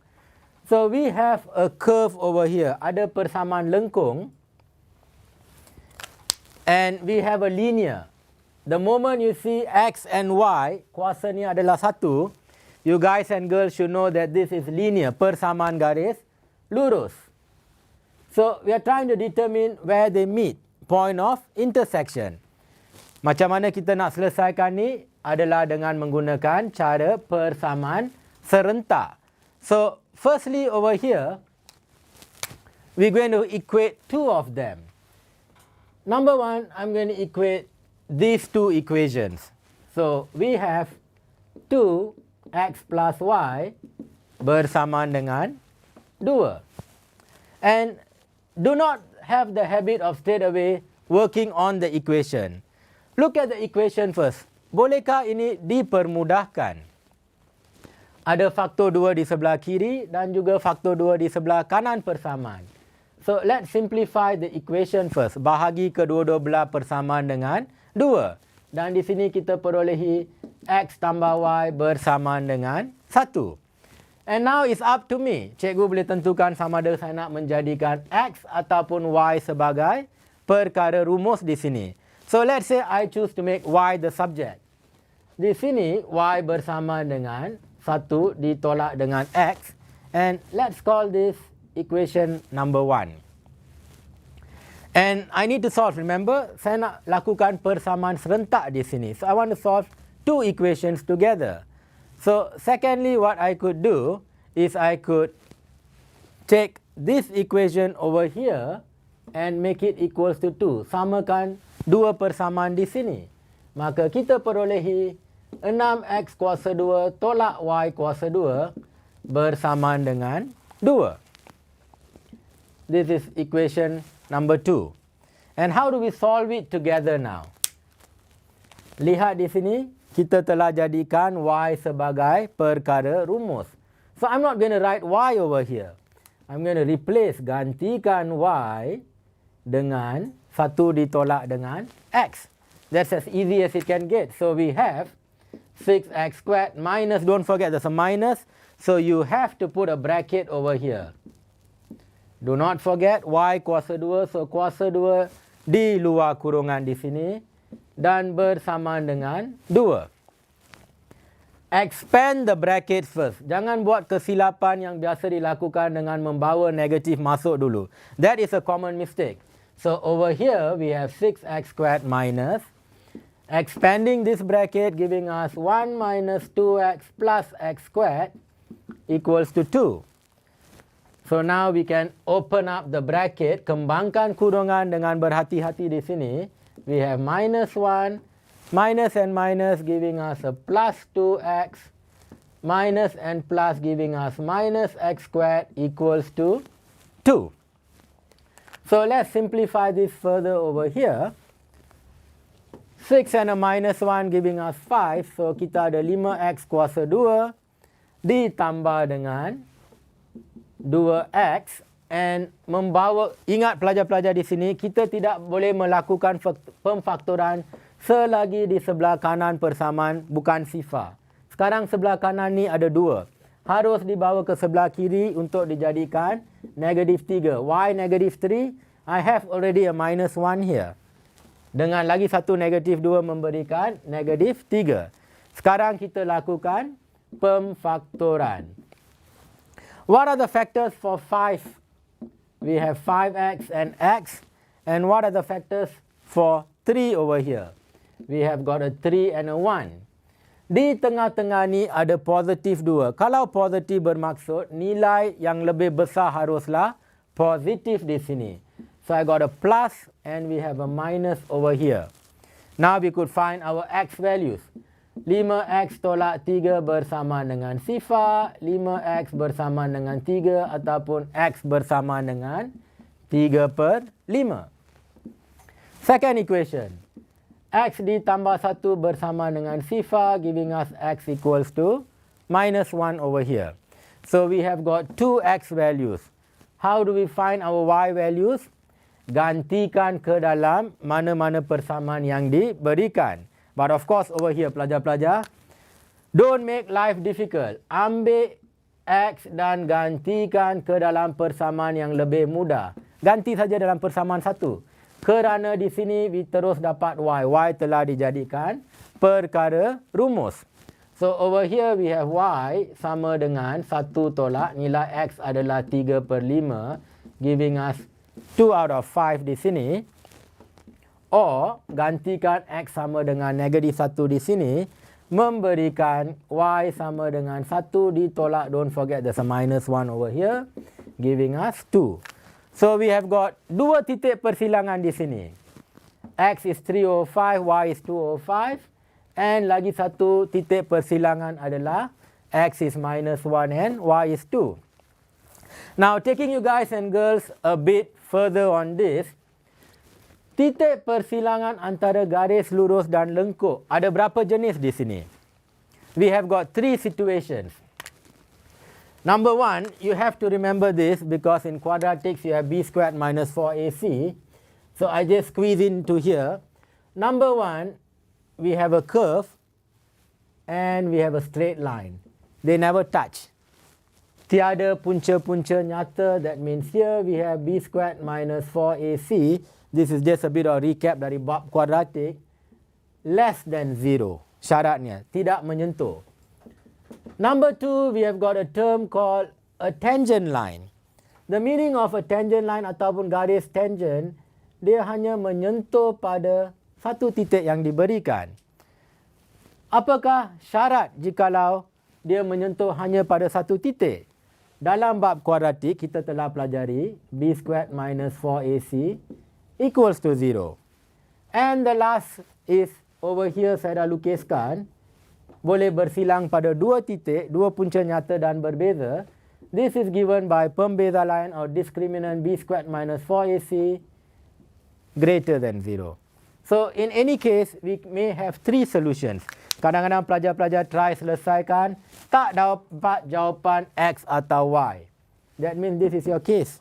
So we have a curve over here. Ada persamaan lengkung and we have a linear. The moment you see x and y, kuasa ni adalah satu, you guys and girls should know that this is linear, persamaan garis lurus. So we are trying to determine where they meet, point of intersection. Macam mana kita nak selesaikan ni adalah dengan menggunakan cara persamaan serentak. So firstly over here, we're going to equate two of them. Number one, I'm going to equate these two equations. So we have 2x plus y bersamaan dengan 2. And do not have the habit of straight away working on the equation. Look at the equation first. Bolehkah ini dipermudahkan? Ada faktor 2 di sebelah kiri dan juga faktor 2 di sebelah kanan persamaan. So let's simplify the equation first. Bahagi kedua-dua belah persamaan dengan 2. Dan di sini kita perolehi X tambah Y bersamaan dengan 1. And now it's up to me. Cikgu boleh tentukan sama ada saya nak menjadikan X ataupun Y sebagai perkara rumus di sini. So let's say I choose to make Y the subject. Di sini Y bersama dengan 1 ditolak dengan X. And let's call this equation number 1. And I need to solve. Remember, saya nak lakukan persamaan serentak di sini. So I want to solve 2 equations together. So secondly, what I could do is I could take this equation over here and make it equals to 2. Samakan 2 persamaan di sini. Maka kita perolehi 6x kuasa 2 tolak y kuasa 2 bersamaan dengan 2. This is equation number 2. And how do we solve it together now? Lihat di sini, kita telah jadikan y sebagai perkara rumus. So I'm not going to write y over here. I'm going to replace, gantikan y dengan 1 ditolak dengan x. That's as easy as it can get. So we have 6x squared minus, don't forget there's a minus. So you have to put a bracket over here. Do not forget y kuasa 2. So kuasa 2 di luar kurungan di sini. Dan bersamaan dengan 2. Expand the bracket first. Jangan buat kesilapan yang biasa dilakukan dengan membawa negatif masuk dulu. That is a common mistake. So over here we have 6x squared minus. Expanding this bracket giving us 1 minus 2x plus x squared equals to 2. So now we can open up the bracket. Kembangkan kurungan dengan berhati-hati di sini. We have minus 1, minus and minus giving us a plus 2x, minus and plus giving us minus x squared equals to 2. So let's simplify this further over here. 6 and a minus 1 giving us 5. So kita ada 5x kuasa 2 ditambah dengan 2x. And membawa, ingat pelajar-pelajar di sini, kita tidak boleh melakukan pemfaktoran selagi di sebelah kanan persamaan bukan sifar. Sekarang sebelah kanan ni ada 2. Harus dibawa ke sebelah kiri untuk dijadikan negatif 3. Y negatif 3? I have already a minus 1 here. Dengan lagi satu negatif 2 memberikan negatif 3. Sekarang kita lakukan pemfaktoran. What are the factors for 5? We have 5x and x. And what are the factors for 3 over here? We have got a 3 and a 1. Di tengah-tengah ni ada positif 2. Kalau positif bermaksud nilai yang lebih besar haruslah positif di sini. So I got a plus and we have a minus over here. Now we could find our x values. 5x tolak 3 bersama dengan sifar, 5x bersama dengan 3 ataupun x bersama dengan 3/5. Second equation. X ditambah 1 bersama dengan sifar giving us x equals to minus 1 over here. So we have got 2x values. How do we find our y values? Gantikan ke dalam mana-mana persamaan yang diberikan. But of course over here pelajar-pelajar, don't make life difficult. Ambil x dan gantikan ke dalam persamaan yang lebih mudah. Ganti saja dalam persamaan 1. Kerana di sini we terus dapat y. Y telah dijadikan perkara rumus. So over here we have y sama dengan 1 tolak nilai x adalah 3/5 giving us 2 out of 5 di sini. Or gantikan x sama dengan negatif 1 di sini, memberikan y sama dengan 1 ditolak, don't forget there's a minus 1 over here, giving us 2. So we have got 2 titik persilangan di sini. X is 305, y is 205. And lagi satu titik persilangan adalah x is minus 1 and y is 2. Now taking you guys and girls a bit further on this, titik persilangan antara garis lurus dan lengkuk ada berapa jenis di sini? We have got 3 situations. Number 1, you have to remember this because in quadratics you have b squared minus 4ac. So I just squeeze into here. Number 1, we have a curve and we have a straight line. They never touch. Tiada punca-punca nyata. That means here we have b squared minus 4ac. This is just a bit of recap dari bab kuadratik. Less than 0. Syaratnya tidak menyentuh. Number 2, we have got a term called a tangent line. The meaning of a tangent line ataupun garis tangent, dia hanya menyentuh pada satu titik yang diberikan. Apakah syarat jikalau dia menyentuh hanya pada satu titik? Dalam bab kuadratik kita telah pelajari b squared minus 4ac equals to 0. And the last is over here, saya dah lukiskan. Boleh bersilang pada dua titik, dua punca nyata dan berbeza. This is given by pembeza line or discriminant b squared minus 4ac greater than 0. So in any case, we may have 3 solutions. Kadang-kadang pelajar-pelajar try selesaikan, tak dapat jawapan X atau Y. That means this is your case.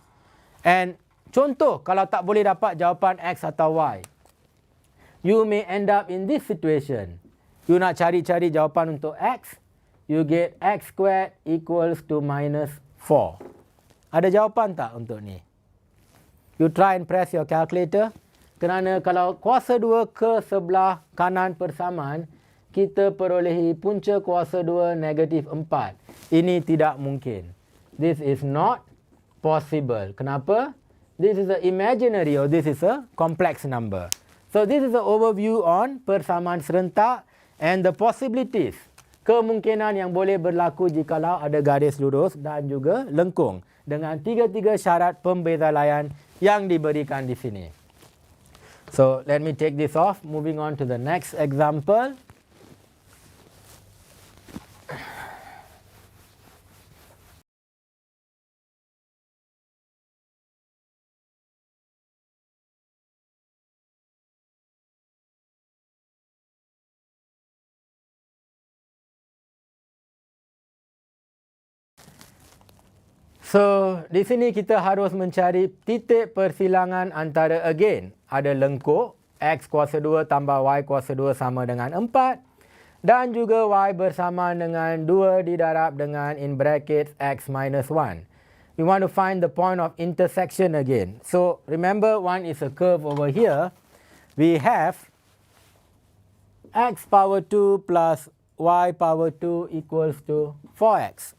And contoh, kalau tak boleh dapat jawapan X atau Y, you may end up in this situation. You nak cari-cari jawapan untuk X, you get X squared equals to minus 4. Ada jawapan tak untuk ni? You try and press your calculator. Kerana kalau kuasa 2 ke sebelah kanan persamaan, kita perolehi punca kuasa 2 negatif 4. Ini tidak mungkin. This is not possible. Kenapa? This is a imaginary or this is a complex number. So this is an overview on persamaan serentak and the possibilities. Kemungkinan yang boleh berlaku jikalau ada garis lurus dan juga lengkung dengan 3 syarat pembeza layan yang diberikan di sini. So let me take this off. Moving on to the next example. So, di sini kita harus mencari titik persilangan antara again, ada lengkuk, X kuasa 2 tambah Y kuasa 2 sama dengan 4 dan juga Y bersama dengan 2 didarab dengan in brackets X minus 1. We want to find the point of intersection again. So, remember one is a curve over here. We have X power 2 plus Y power 2 equals to 4X.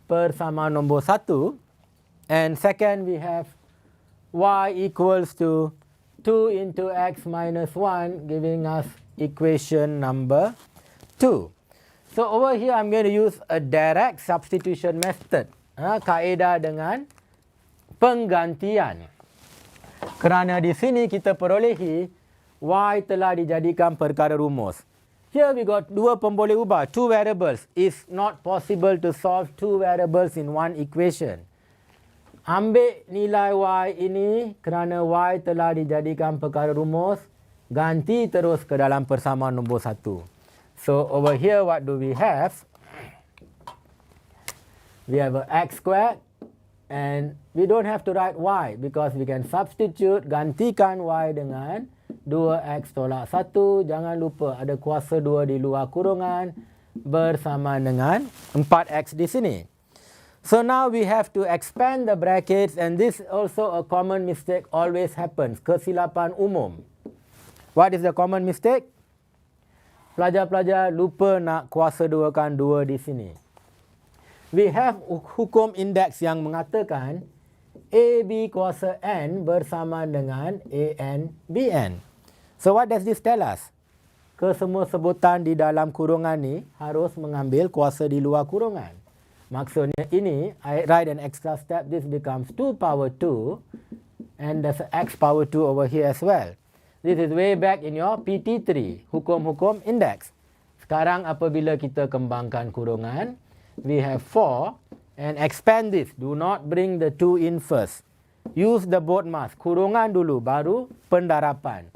Persamaan nombor 1, and second we have y equals to 2 into x minus 1 giving us equation number 2. So over here I'm going to use a direct substitution method, kaedah dengan penggantian. Kerana di sini kita perolehi y telah dijadikan perkara rumus. Here we got dua pemboleh ubah, 2 variables. It's not possible to solve 2 variables in one equation. Ambil nilai y ini kerana y telah dijadikan perkara rumus, ganti terus ke dalam persamaan nombor 1. So over here what do we have? We have a x squared and we don't have to write y because we can substitute, gantikan y dengan 2x tolak 1. Jangan lupa ada kuasa 2 di luar kurungan bersama dengan 4x di sini. So now we have to expand the brackets and this also a common mistake always happens. Kesilapan umum. What is the common mistake? Pelajar-pelajar lupa nak kuasa 2 kan 2 di sini. We have hukum indeks yang mengatakan AB kuasa n bersama dengan AN BN. So what does this tell us? Kesemua sebutan di dalam kurungan ni harus mengambil kuasa di luar kurungan. Maksudnya ini, I write an extra step, this becomes 2 power 2 and there's an x power 2 over here as well. This is way back in your PT3, hukum-hukum indeks. Sekarang apabila kita kembangkan kurungan, we have 4 and expand this. Do not bring the 2 in first. Use the BODMAS, kurungan dulu baru pendarapan.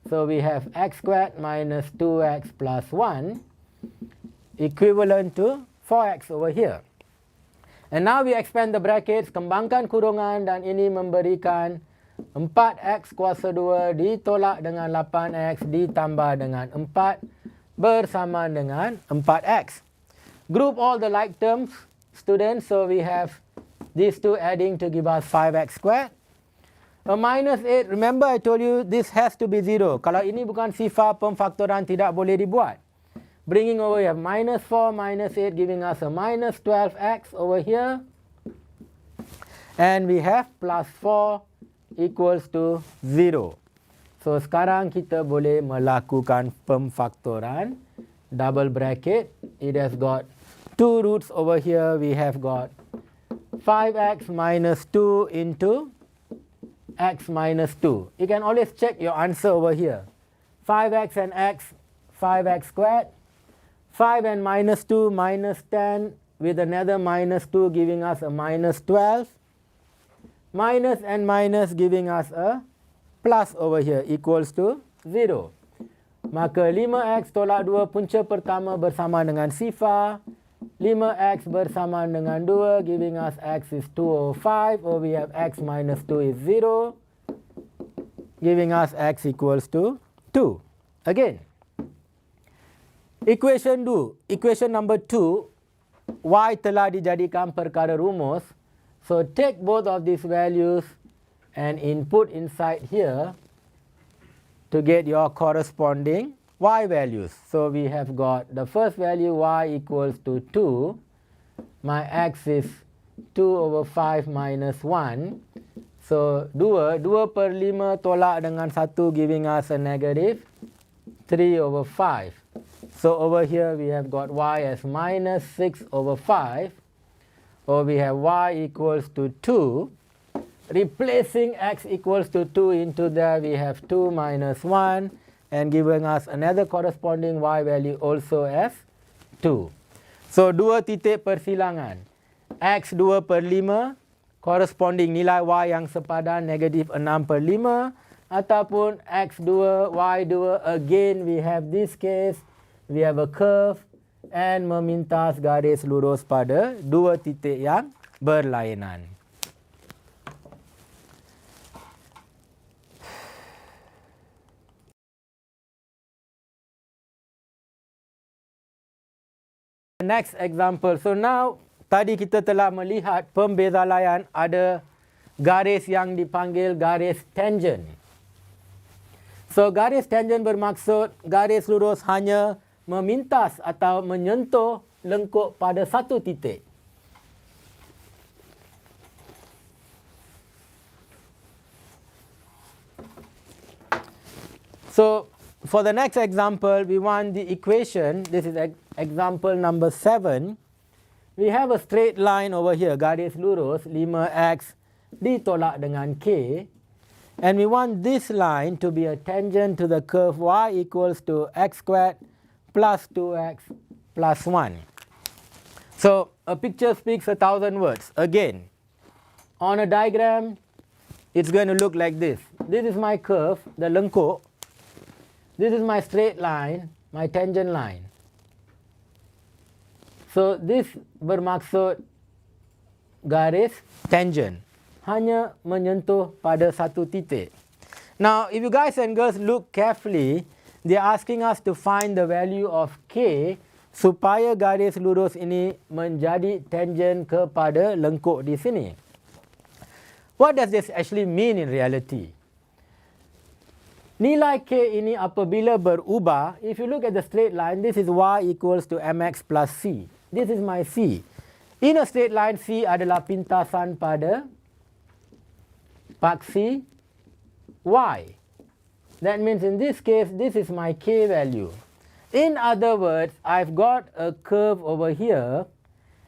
So we have x squared minus 2x plus 1 equivalent to 4x over here. And now we expand the brackets, kembangkan kurungan dan ini memberikan 4x kuasa 2 ditolak dengan 8x ditambah dengan 4 bersama dengan 4x. Group all the like terms, students. So we have these two adding to give us 5x squared. A minus 8, remember I told you this has to be 0. Kalau ini bukan sifar pemfaktoran tidak boleh dibuat. Bringing over here, minus 4 minus 8 giving us a minus 12x over here. And we have plus 4 equals to 0. So sekarang kita boleh melakukan pemfaktoran. Double bracket. It has got 2 roots over here. We have got 5x minus 2 into x minus 2. You can always check your answer over here. 5x and x, 5x squared. 5 and minus 2, minus 10 with another minus 2 giving us a minus 12. Minus and minus giving us a plus over here equals to 0. Maka 5x tolak 2 punca pertama bersama dengan sifar. 5x bersama dengan 2 giving us x is 2 over 5. Or we have x minus 2 is 0. Giving us x equals to 2. Again. Equation number 2. Y telah dijadikan perkara rumus. So take both of these values and input inside here to get your corresponding y values. So we have got the first value y equals to 2. My x is 2 over 5 minus 1. So 2 per 5 tolak dengan 1 giving us a negative 3 over 5. So over here we have got y as minus 6 over 5. Or we have y equals to 2. Replacing x equals to 2 into there, we have 2 minus 1 and giving us another corresponding y value also as 2. So 2 titik persilangan. X 2 per 5 corresponding nilai y yang sepadan negatif 6 per 5 ataupun x 2 y 2. Again we have this case, we have a curve and memintas garis lurus pada 2 titik yang berlainan. Next example. So now tadi kita telah melihat pembezalaian ada garis yang dipanggil garis tangent. So garis tangent bermaksud garis lurus hanya memintas atau menyentuh lengkuk pada satu titik. So for the next example, we want the equation. This is example number 7. We have a straight line over here, garis lurus 5x ditolak dengan k. And we want this line to be a tangent to the curve y equals to x squared plus 2x plus 1. So a picture speaks 1,000 words. Again, on a diagram, it's going to look like this. This is my curve, the lengkuk. This is my straight line, my tangent line. So this bermaksud garis tangent. Hanya menyentuh pada satu titik. Now, if you guys and girls look carefully, they are asking us to find the value of k supaya garis lurus ini menjadi tangent kepada lengkuk di sini. What does this actually mean in reality? Nilai k ini apabila berubah, if you look at the straight line, this is y equals to mx plus c. This is my c. In a straight line, c adalah pintasan pada paksi y. That means in this case, this is my k value. In other words, I've got a curve over here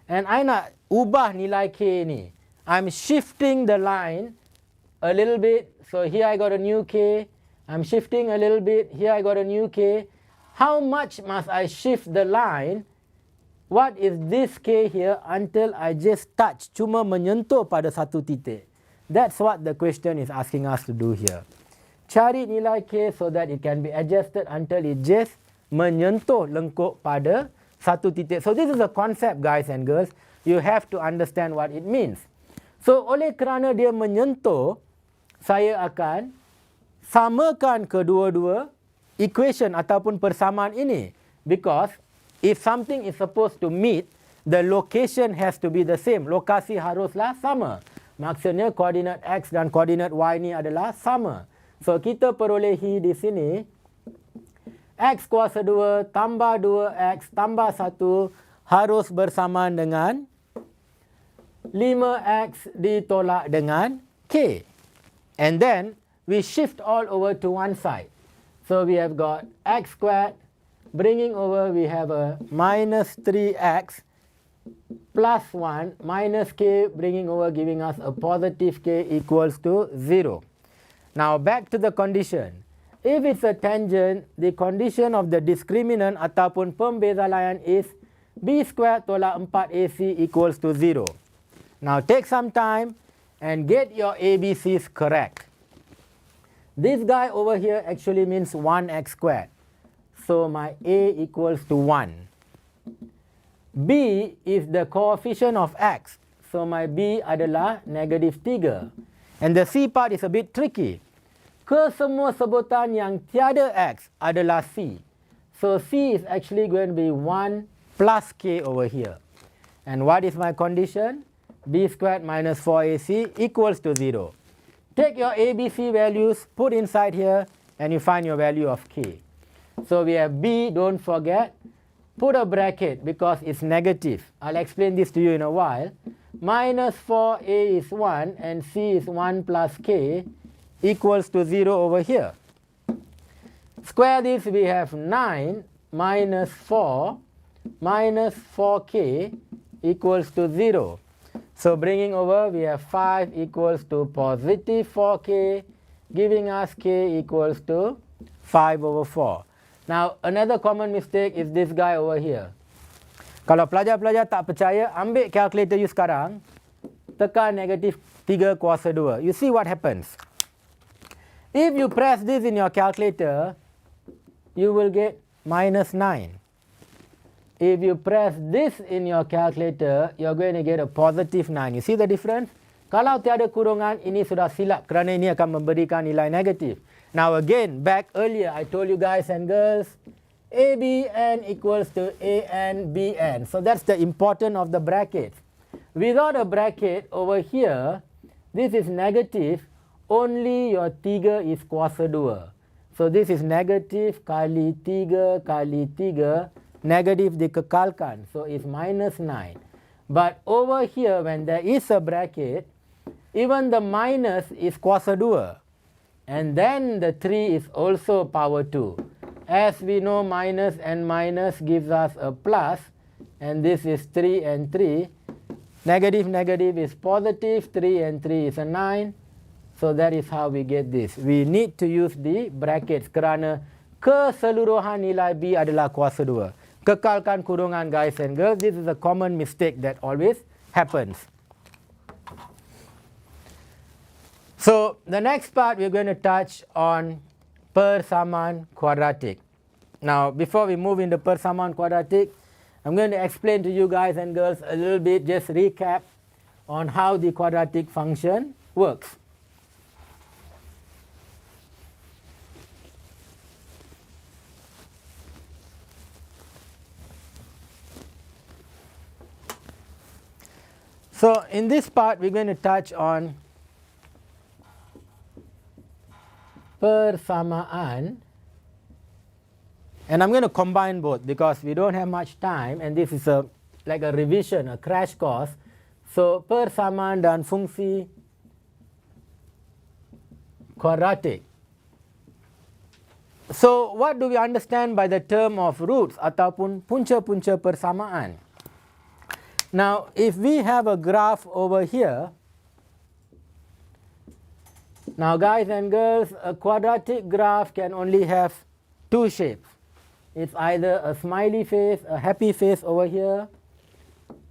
and I nak ubah nilai k ni. I'm shifting the line a little bit. So here I got a new k. I'm shifting a little bit. Here I got a new k. How much must I shift the line? What is this k here until I just touch? Cuma menyentuh pada satu titik. That's what the question is asking us to do here. Cari nilai k so that it can be adjusted until it just menyentuh lengkuk pada satu titik. So this is a concept, guys and girls. You have to understand what it means. So oleh kerana dia menyentuh, saya akan samakan kedua-dua equation ataupun persamaan ini. because if something is supposed to meet, the location has to be the same. Lokasi haruslah sama. Maksudnya koordinat X dan koordinat Y ni adalah sama. So kita perolehi di sini X kuasa 2 tambah 2X tambah 1 harus bersamaan dengan 5X ditolak dengan K. And then we shift all over to one side. So we have got X squared, bringing over we have a minus 3X plus 1 minus K, bringing over giving us a positive K equals to 0. Now back to the condition. If it's a tangent, the condition of the discriminant ataupun pembeza layan is B squared tolak 4AC equals to 0. Now take some time and get your ABCs correct. This guy over here actually means 1x squared. So my A equals to 1. B is the coefficient of x. So my B adalah negative 3. And the C part is a bit tricky. Kesemua sebutan yang tiada x adalah C. So C is actually going to be 1 plus K over here. And what is my condition? B squared minus 4AC equals to 0. Take your ABC values, put inside here, and you find your value of K. So we have B, don't forget, put a bracket because it's negative. I'll explain this to you in a while. Minus 4A is 1 and C is 1 plus K equals to 0 over here. Square this, we have 9 minus 4 minus 4K equals to 0. So bringing over, we have 5 equals to positive 4K, giving us K equals to 5 over 4. Now, another common mistake is this guy over here. Kalau pelajar-pelajar tak percaya, ambil calculator you sekarang, tekan negatif 3 kuasa 2. You see what happens. If you press this in your calculator, you will get minus 9. If you press this in your calculator, you're going to get a positive 9. You see the difference? Kalau tiada kurungan, ini sudah silap kerana ini akan memberikan nilai negatif. Now again, back earlier, I told you guys and girls, ABN equals to ANBN. So that's the importance of the bracket. Without a bracket over here, this is negative, only your 3 is kuasa 2. So this is negative kali 3 kali 3. Negative dikekalkan, so it's minus 9. But over here, when there is a bracket, even the minus is kuasa 2. And then the 3 is also power 2. As we know, minus and minus gives us a plus. And this is 3 and 3. Negative negative is positive. 3 and 3 is a 9. So that is how we get this. We need to use the brackets kerana keseluruhan nilai B adalah kuasa 2. Kekalkan kurungan, guys and girls. This is a common mistake that always happens. So the next part we're going to touch on persamaan kuadratik. Now before we move into persamaan kuadratik, I'm going to explain to you guys and girls a little bit, just recap on how the quadratic function works. So in this part, we're going to touch on persamaan, and I'm going to combine both because we don't have much time, and this is like a revision, a crash course. So persamaan dan fungsi kuadratik. So what do we understand by the term of roots ataupun punca-punca persamaan? Now, if we have a graph over here, now guys and girls, a quadratic graph can only have 2 shapes. It's either a smiley face, a happy face over here,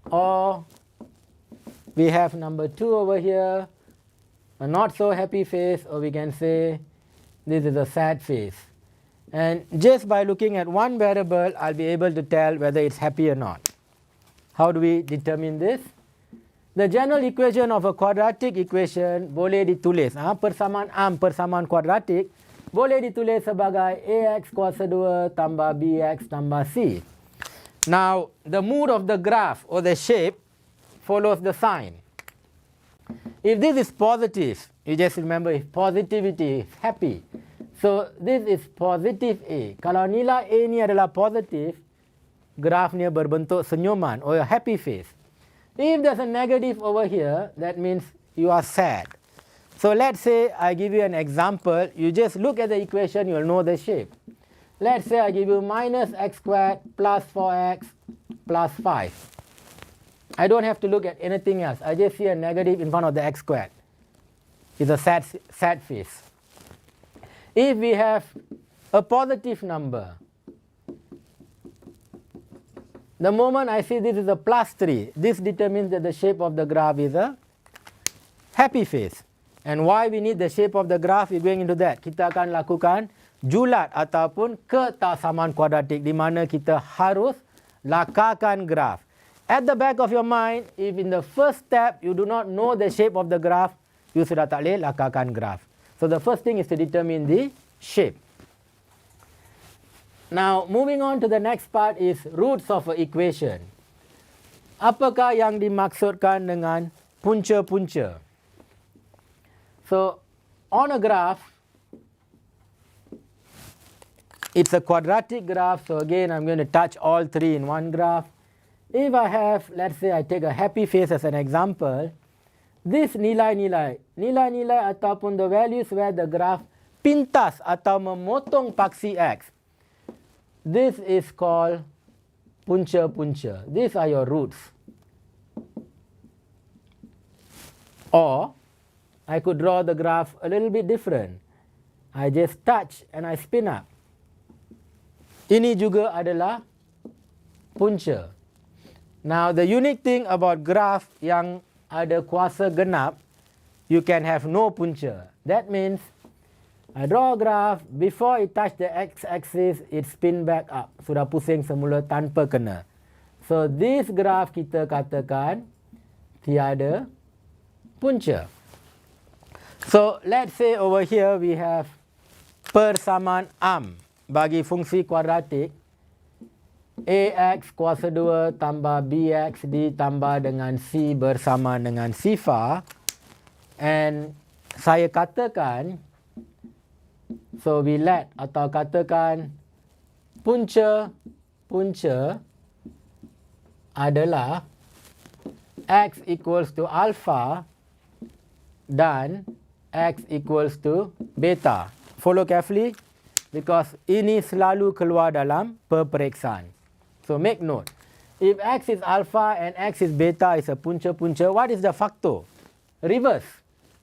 or we have number 2 over here, a not so happy face, or we can say this is a sad face. And just by looking at one variable, I'll be able to tell whether it's happy or not. How do we determine this? The general equation of a quadratic equation boleh ditulis. Persamaan kuadratik boleh ditulis sebagai AX kuasa 2 tambah BX tambah C. Now, the mood of the graph or the shape follows the sign. If this is positive, you just remember if positivity is happy. So, this is positive A. Kalau nilai A ni adalah positif, grafnya berbentuk senyuman or a happy face. If there's a negative over here, that means you are sad. So, let's say I give you an example. You just look at the equation, you'll know the shape. Let's say I give you minus x squared plus 4x plus 5. I don't have to look at anything else. I just see a negative in front of the x squared. It's a sad face. If we have a positive number, the moment I see this is a plus 3, this determines that the shape of the graph is a happy face. And why we need the shape of the graph, we're going into that. Kita akan lakukan julat ataupun ketaksamaan kuadratik di mana kita harus lakarkan graf. At the back of your mind, if in the first step you do not know the shape of the graph, you sudah tak boleh lakarkan graf. So the first thing is to determine the shape. Now, moving on to the next part is roots of an equation. Apakah yang dimaksudkan dengan punca-punca? So, on a graph, it's a quadratic graph. So again, I'm going to touch all three in one graph. If I have, let's say I take a happy face as an example, this nilai-nilai ataupun the values where the graph pintas atau memotong paksi X, this is called punca-punca. These are your roots. Or, I could draw the graph a little bit different. I just touch and I spin up. Ini juga adalah punca. Now, the unique thing about graph yang ada kuasa genap, you can have no punca. That means, I draw a graph, before it touch the x-axis, it spin back up. Sudah pusing semula tanpa kena. So, this graph kita katakan tiada punca. So, let's say over here we have persamaan bagi fungsi kuadratik. AX kuasa 2 tambah BX ditambah dengan C bersama dengan sifar. And saya katakan, so we let atau katakan punca adalah X equals to alpha dan X equals to beta. Follow carefully because ini selalu keluar dalam peperiksaan. So make note. If X is alpha and X is beta is a punca-punca, what is the faktor? Reverse.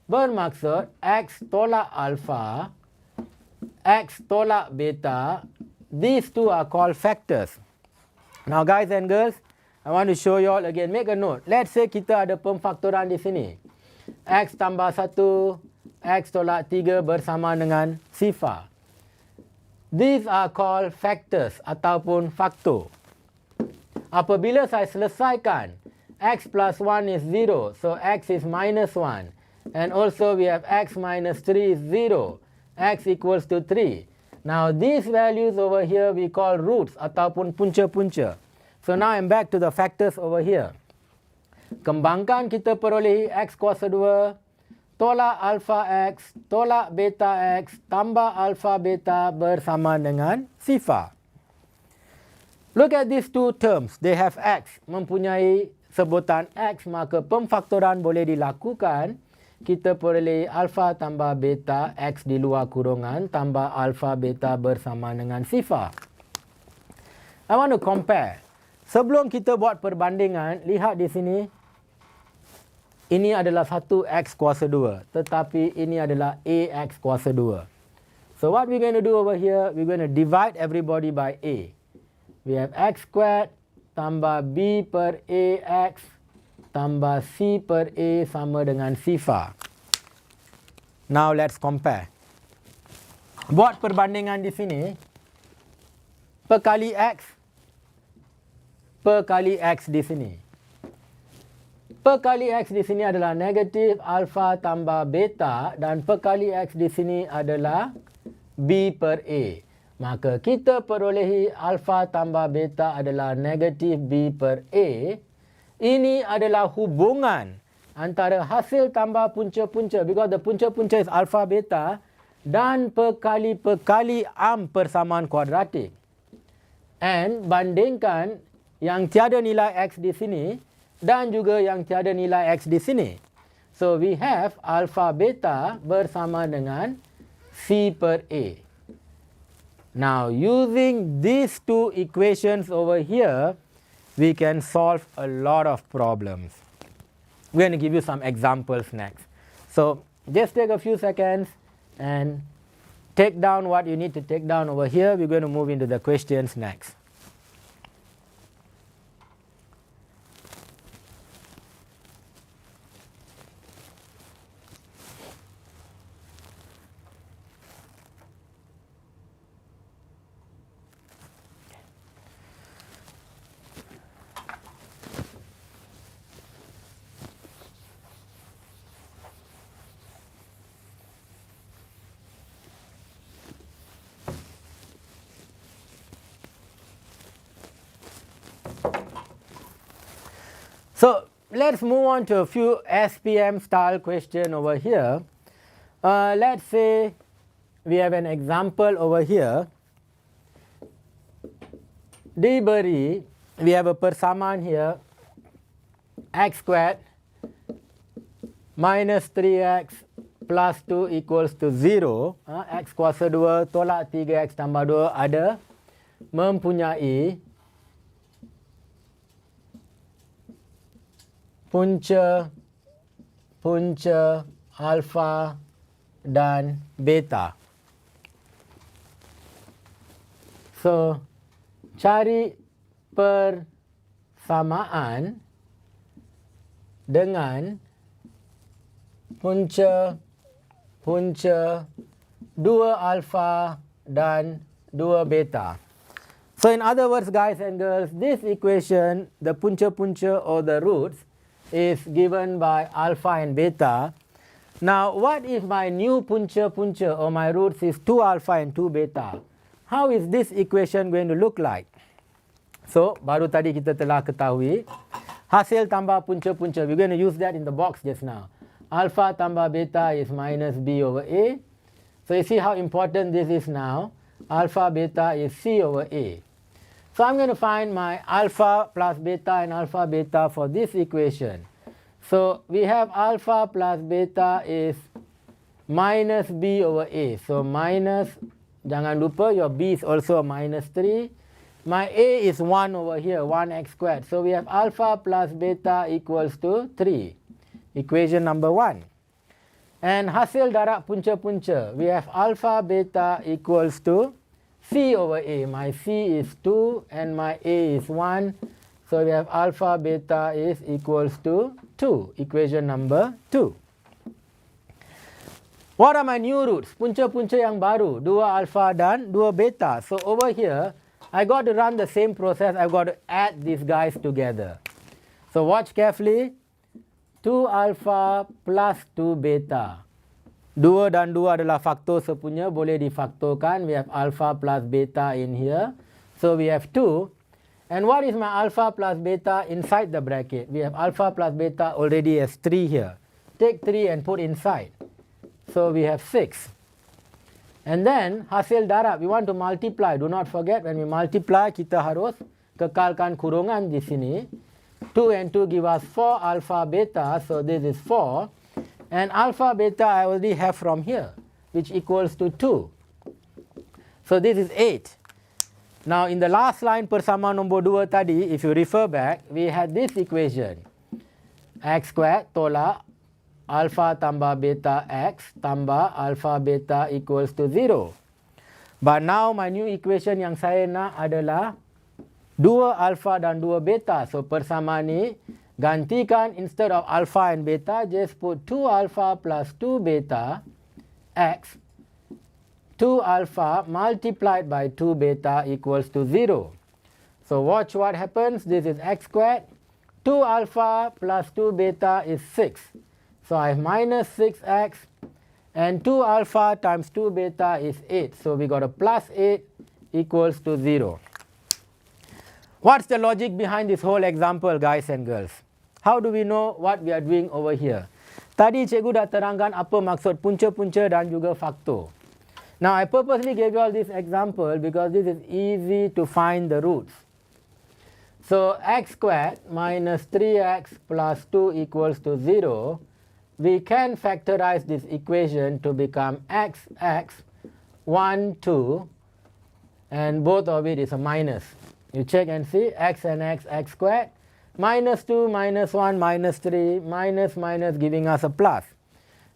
Bermaksud X tolak alpha, X tolak beta, these two are called factors. Now guys and girls, I want to show you all again. Make a note. Let's say kita ada pemfaktoran di sini. X tambah 1, X tolak 3 bersama dengan sifar. These are called factors ataupun faktor. Apabila saya selesaikan, X plus 1 is 0. So X is minus 1. And also we have X minus 3 is 0. X equals to 3. Now these values over here we call roots ataupun punca-punca. So now I'm back to the factors over here. Kembangkan kita perolehi X kuasa 2, tolak alpha X, tolak beta X, tambah alpha beta bersama dengan sifar. Look at these two terms. They have X. Mempunyai sebutan X, maka pemfaktoran boleh dilakukan. Kita perolehi alpha tambah beta X di luar kurungan tambah alpha beta bersama dengan sifar. I want to compare. Sebelum kita buat perbandingan, lihat di sini. Ini adalah 1x kuasa 2. Tetapi ini adalah ax kuasa 2. So what we're going to do over here, we're going to divide everybody by a. We have x squared tambah b per ax tambah c per a sama dengan sifar. Now let's compare. Buat perbandingan di sini. Perkali x di sini. Perkali x di sini adalah negatif alpha tambah beta dan perkali x di sini adalah B per A. Maka kita perolehi alpha tambah beta adalah negatif B per A. Ini adalah hubungan antara hasil tambah punca-punca, because the punca-punca is alpha beta, dan perkali-perkali persamaan kuadratik. And bandingkan yang tiada nilai X di sini dan juga yang tiada nilai X di sini. So we have alpha beta bersama dengan C per A. Now using these two equations over here, we can solve a lot of problems. We're going to give you some examples next. So just take a few seconds and take down what you need to take down over here. We're going to move into the questions next. So let's move on to a few SPM style question over here. Let's say we have an example over here. Diberi, we have a persamaan here, x squared minus 3x plus 2 equals to 0. X kuasa 2 tolak 3x tambah 2 ada mempunyai punca alfa dan beta. So cari persamaan dengan punca 2 alfa dan 2 beta. So in other words, guys and girls, this equation, the punca or the roots, is given by alpha and beta. Now what if my new punca or my roots is 2 alpha and 2 beta? How is this equation going to look like? So baru tadi kita telah ketahui hasil tambah punca. We're going to use that in the box just now. Alpha tambah beta is minus B over A. So you see how important this is now. Alpha beta is C over A. So I'm going to find my alpha plus beta and alpha beta for this equation. So we have alpha plus beta is minus B over A. So minus, jangan lupa your B is also a minus 3. My A is 1 over here, 1x squared. So we have alpha plus beta equals to 3. Equation number 1. And hasil darab punca. We have alpha beta equals to C over A. My C is 2 and my A is 1. So we have alpha beta is equals to 2. Equation number 2. What are my new roots? Punca yang baru. 2 alpha dan 2 beta. So over here, I got to run the same process. I've got to add these guys together. So watch carefully. 2 alpha plus 2 beta. 2 dan 2 adalah faktor sepunya, boleh difaktorkan. We have alpha plus beta in here. So we have 2. And what is my alpha plus beta inside the bracket? We have alpha plus beta already as 3 here. Take 3 and put inside. So we have 6. And then hasil darab, we want to multiply. Do not forget when we multiply, kita harus kekalkan kurungan di sini. 2 and 2 give us 4 alpha beta. So this is 4. And alpha beta I already have from here, which equals to 2. So this is 8. Now in the last line persamaan nombor 2 tadi, if you refer back, we had this equation. X squared tolak alpha tambah beta x tambah alpha beta equals to 0. But now my new equation yang saya nak adalah 2 alpha dan 2 beta. So persamaan ni, gantikan instead of alpha and beta, just put 2 alpha plus 2 beta x. 2 alpha multiplied by 2 beta equals to 0. So watch what happens. This is x squared. 2 alpha plus 2 beta is 6. So I have minus 6x. And 2 alpha times 2 beta is 8. So we got a plus 8 equals to 0. What's the logic behind this whole example, guys and girls? How do we know what we are doing over here? Tadi cikgu dah terangkan apa maksud punca-punca dan juga faktor. Now I purposely gave you all this example because this is easy to find the roots. So x squared minus 3x plus 2 equals to 0. We can factorize this equation to become x, 1, 2, and both of it is a minus. You check and see x and x squared, minus 2, minus 1, minus 3, minus giving us a plus.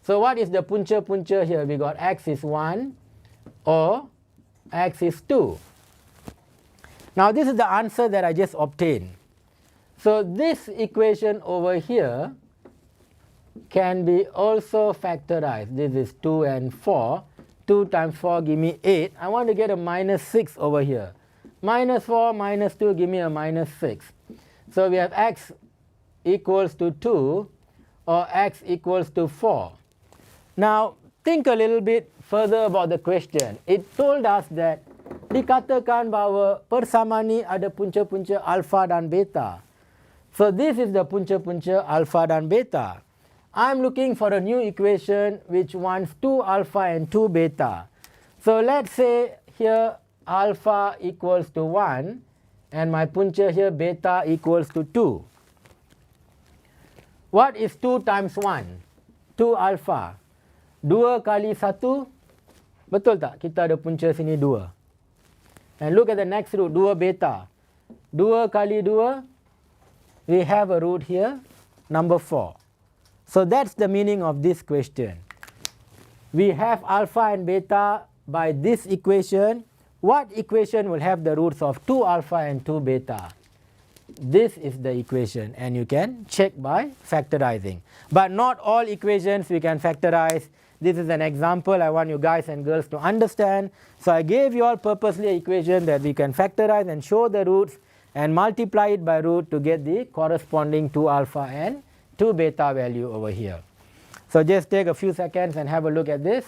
So what is the punca here? We got x is 1 or x is 2. Now this is the answer that I just obtained. So this equation over here can be also factorized. This is 2 and 4. 2 times 4 give me 8. I want to get a minus 6 over here. Minus 4 minus 2 give me a minus 6. So we have x equals to 2 or x equals to 4. Now think a little bit further about the question. It told us that dikatakan bahawa Percuma ni ada punca-punca alfa dan beta. So this is the punca-punca alfa dan beta. I'm looking for a new equation which wants 2 alpha and 2 beta. So let's say here alpha equals to 1 and my punca here beta equals to 2. What is 2 times 1? 2 alpha. 2 kali 1, betul tak? Kita ada punca sini 2. And look at the next root, 2 beta. 2 kali 2, we have a root here, number 4. So that's the meaning of this question. We have alpha and beta by this equation. What equation will have the roots of 2 alpha and 2 beta? This is the equation and you can check by factorizing. But not all equations we can factorize. This is an example I want you guys and girls to understand. So I gave you all purposely an equation that we can factorize and show the roots and multiply it by root to get the corresponding 2 alpha and 2 beta value over here. So just take a few seconds and have a look at this.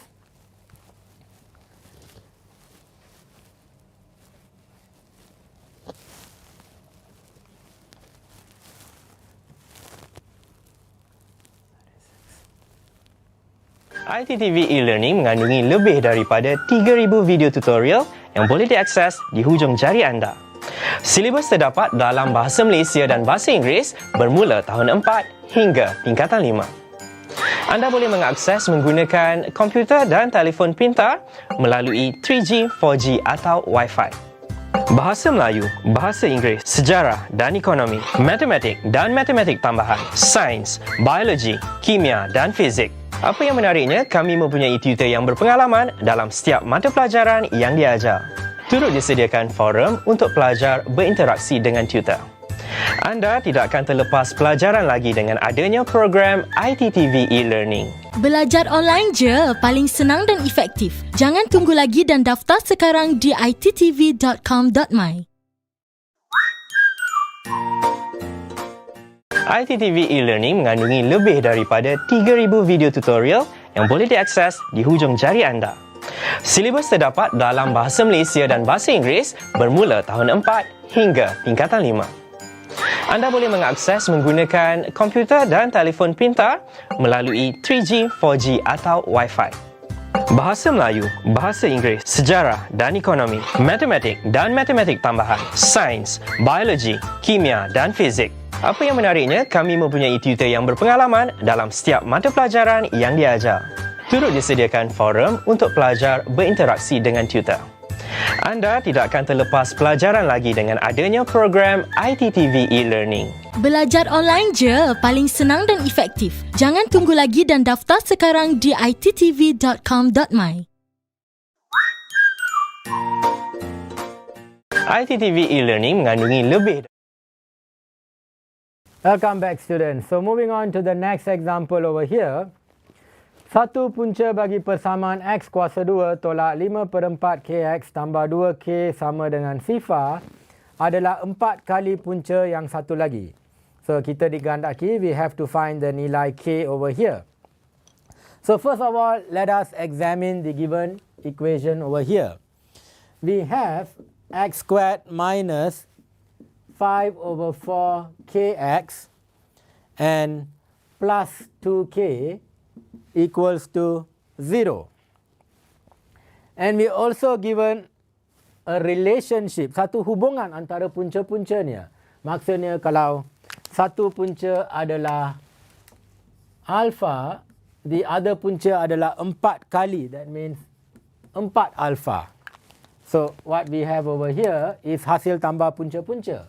iTTV e-learning mengandungi lebih daripada 3,000 video tutorial yang boleh diakses di hujung jari anda. Silibus terdapat dalam bahasa Malaysia dan bahasa Inggeris bermula tahun 4 hingga tingkatan 5. Anda boleh mengakses menggunakan komputer dan telefon pintar melalui 3G, 4G atau Wi-Fi. Bahasa Melayu, bahasa Inggeris, sejarah dan ekonomi, matematik dan matematik tambahan, sains, biologi, kimia dan fizik. Apa yang menariknya, kami mempunyai tutor yang berpengalaman dalam setiap mata pelajaran yang diajar. Turut disediakan forum untuk pelajar berinteraksi dengan tutor. Anda tidak akan terlepas pelajaran lagi dengan adanya program iTTV e-learning. Belajar online je, paling senang dan efektif. Jangan tunggu lagi dan daftar sekarang di iTTV.com.my. iTTV e-learning mengandungi lebih daripada 3,000 video tutorial yang boleh diakses di hujung jari anda. Silibus terdapat dalam bahasa Malaysia dan bahasa Inggeris bermula tahun 4 hingga tingkatan 5. Anda boleh mengakses menggunakan komputer dan telefon pintar melalui 3G, 4G atau Wi-Fi. Bahasa Melayu, bahasa Inggeris, sejarah dan ekonomi, matematik dan matematik tambahan, sains, biologi, kimia dan fizik. Apa yang menariknya, kami mempunyai tutor yang berpengalaman dalam setiap mata pelajaran yang diajar. Turut disediakan forum untuk pelajar berinteraksi dengan tutor. Anda tidak akan terlepas pelajaran lagi dengan adanya program iTTV e-learning. Belajar online je, paling senang dan efektif. Jangan tunggu lagi dan daftar sekarang di iTTV.com.my. iTTV e-learning mengandungi lebih. Welcome back students. So moving on to the next example over here. Satu punca bagi persamaan X kuasa 2 tolak 5/4 KX tambah 2K sama dengan sifar adalah 4 kali punca yang satu lagi. So kita digandaki, we have to find the nilai K over here. So first of all, let us examine the given equation over here. We have x squared minus 5 over 4 kx and plus 2k equals to 0. And we also given a relationship, satu hubungan antara punca-puncanya. Maksudnya kalau satu punca adalah alpha, the other punca adalah 4 kali. That means 4 alpha. So what we have over here is hasil tambah punca-punca.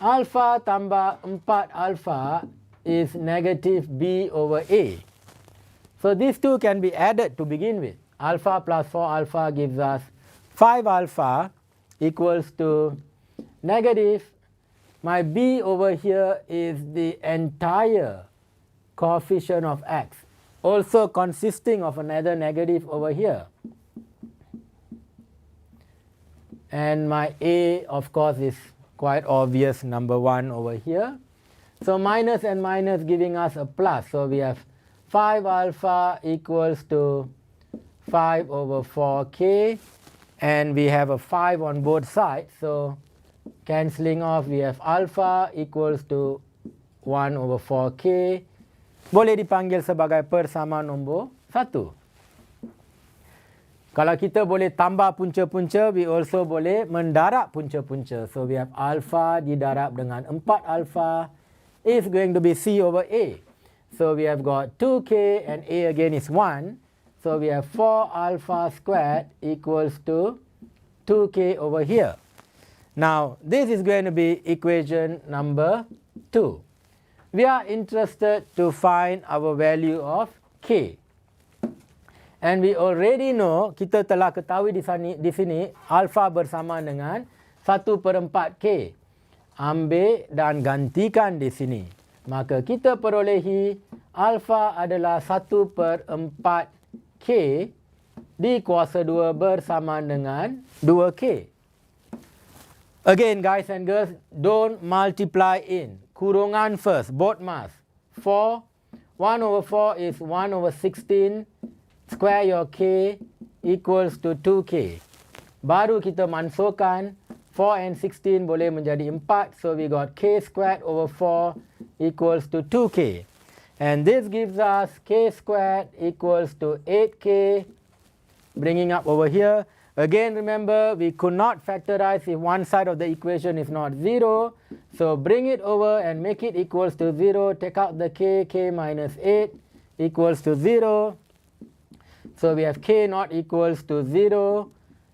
Alpha tambah 4 alpha is negative b over a. So these two can be added to begin with. Alpha plus 4 alpha gives us 5 alpha equals to negative. My b over here is the entire coefficient of x, also consisting of another negative over here. And my a, of course, is quite obvious, number 1 over here. So minus and minus giving us a plus. So we have 5 alpha equals to 5 over 4k. And we have a 5 on both sides. So cancelling off, we have alpha equals to 1 over 4k. Boleh dipanggil sebagai persamaan nombor 1. Kalau kita boleh tambah punca-punca, we also boleh mendarab punca-punca. So we have alpha didarab dengan 4 alpha is going to be c over a. So we have got 2k and a again is 1. So we have 4 alpha squared equals to 2k over here. Now this is going to be equation number 2. We are interested to find our value of k. And we already know, kita telah ketahui di sini alpha bersama dengan 1/4k. Ambil dan gantikan di sini. Maka kita perolehi alpha adalah 1/4k di kuasa 2 bersama dengan 2k. Again guys and girls, don't multiply in. Kurungan first, both must. 4, 1 over 4 is 1 over 16. Square your k equals to 2k. Baru kita mansuhkan 4 and 16 boleh menjadi 4. So we got k squared over 4 equals to 2k. And this gives us k squared equals to 8k. Bringing up over here. Again remember, we could not factorize if one side of the equation is not 0. So bring it over and make it equals to 0. Take out the k minus 8 equals to 0. So we have k not equals to 0.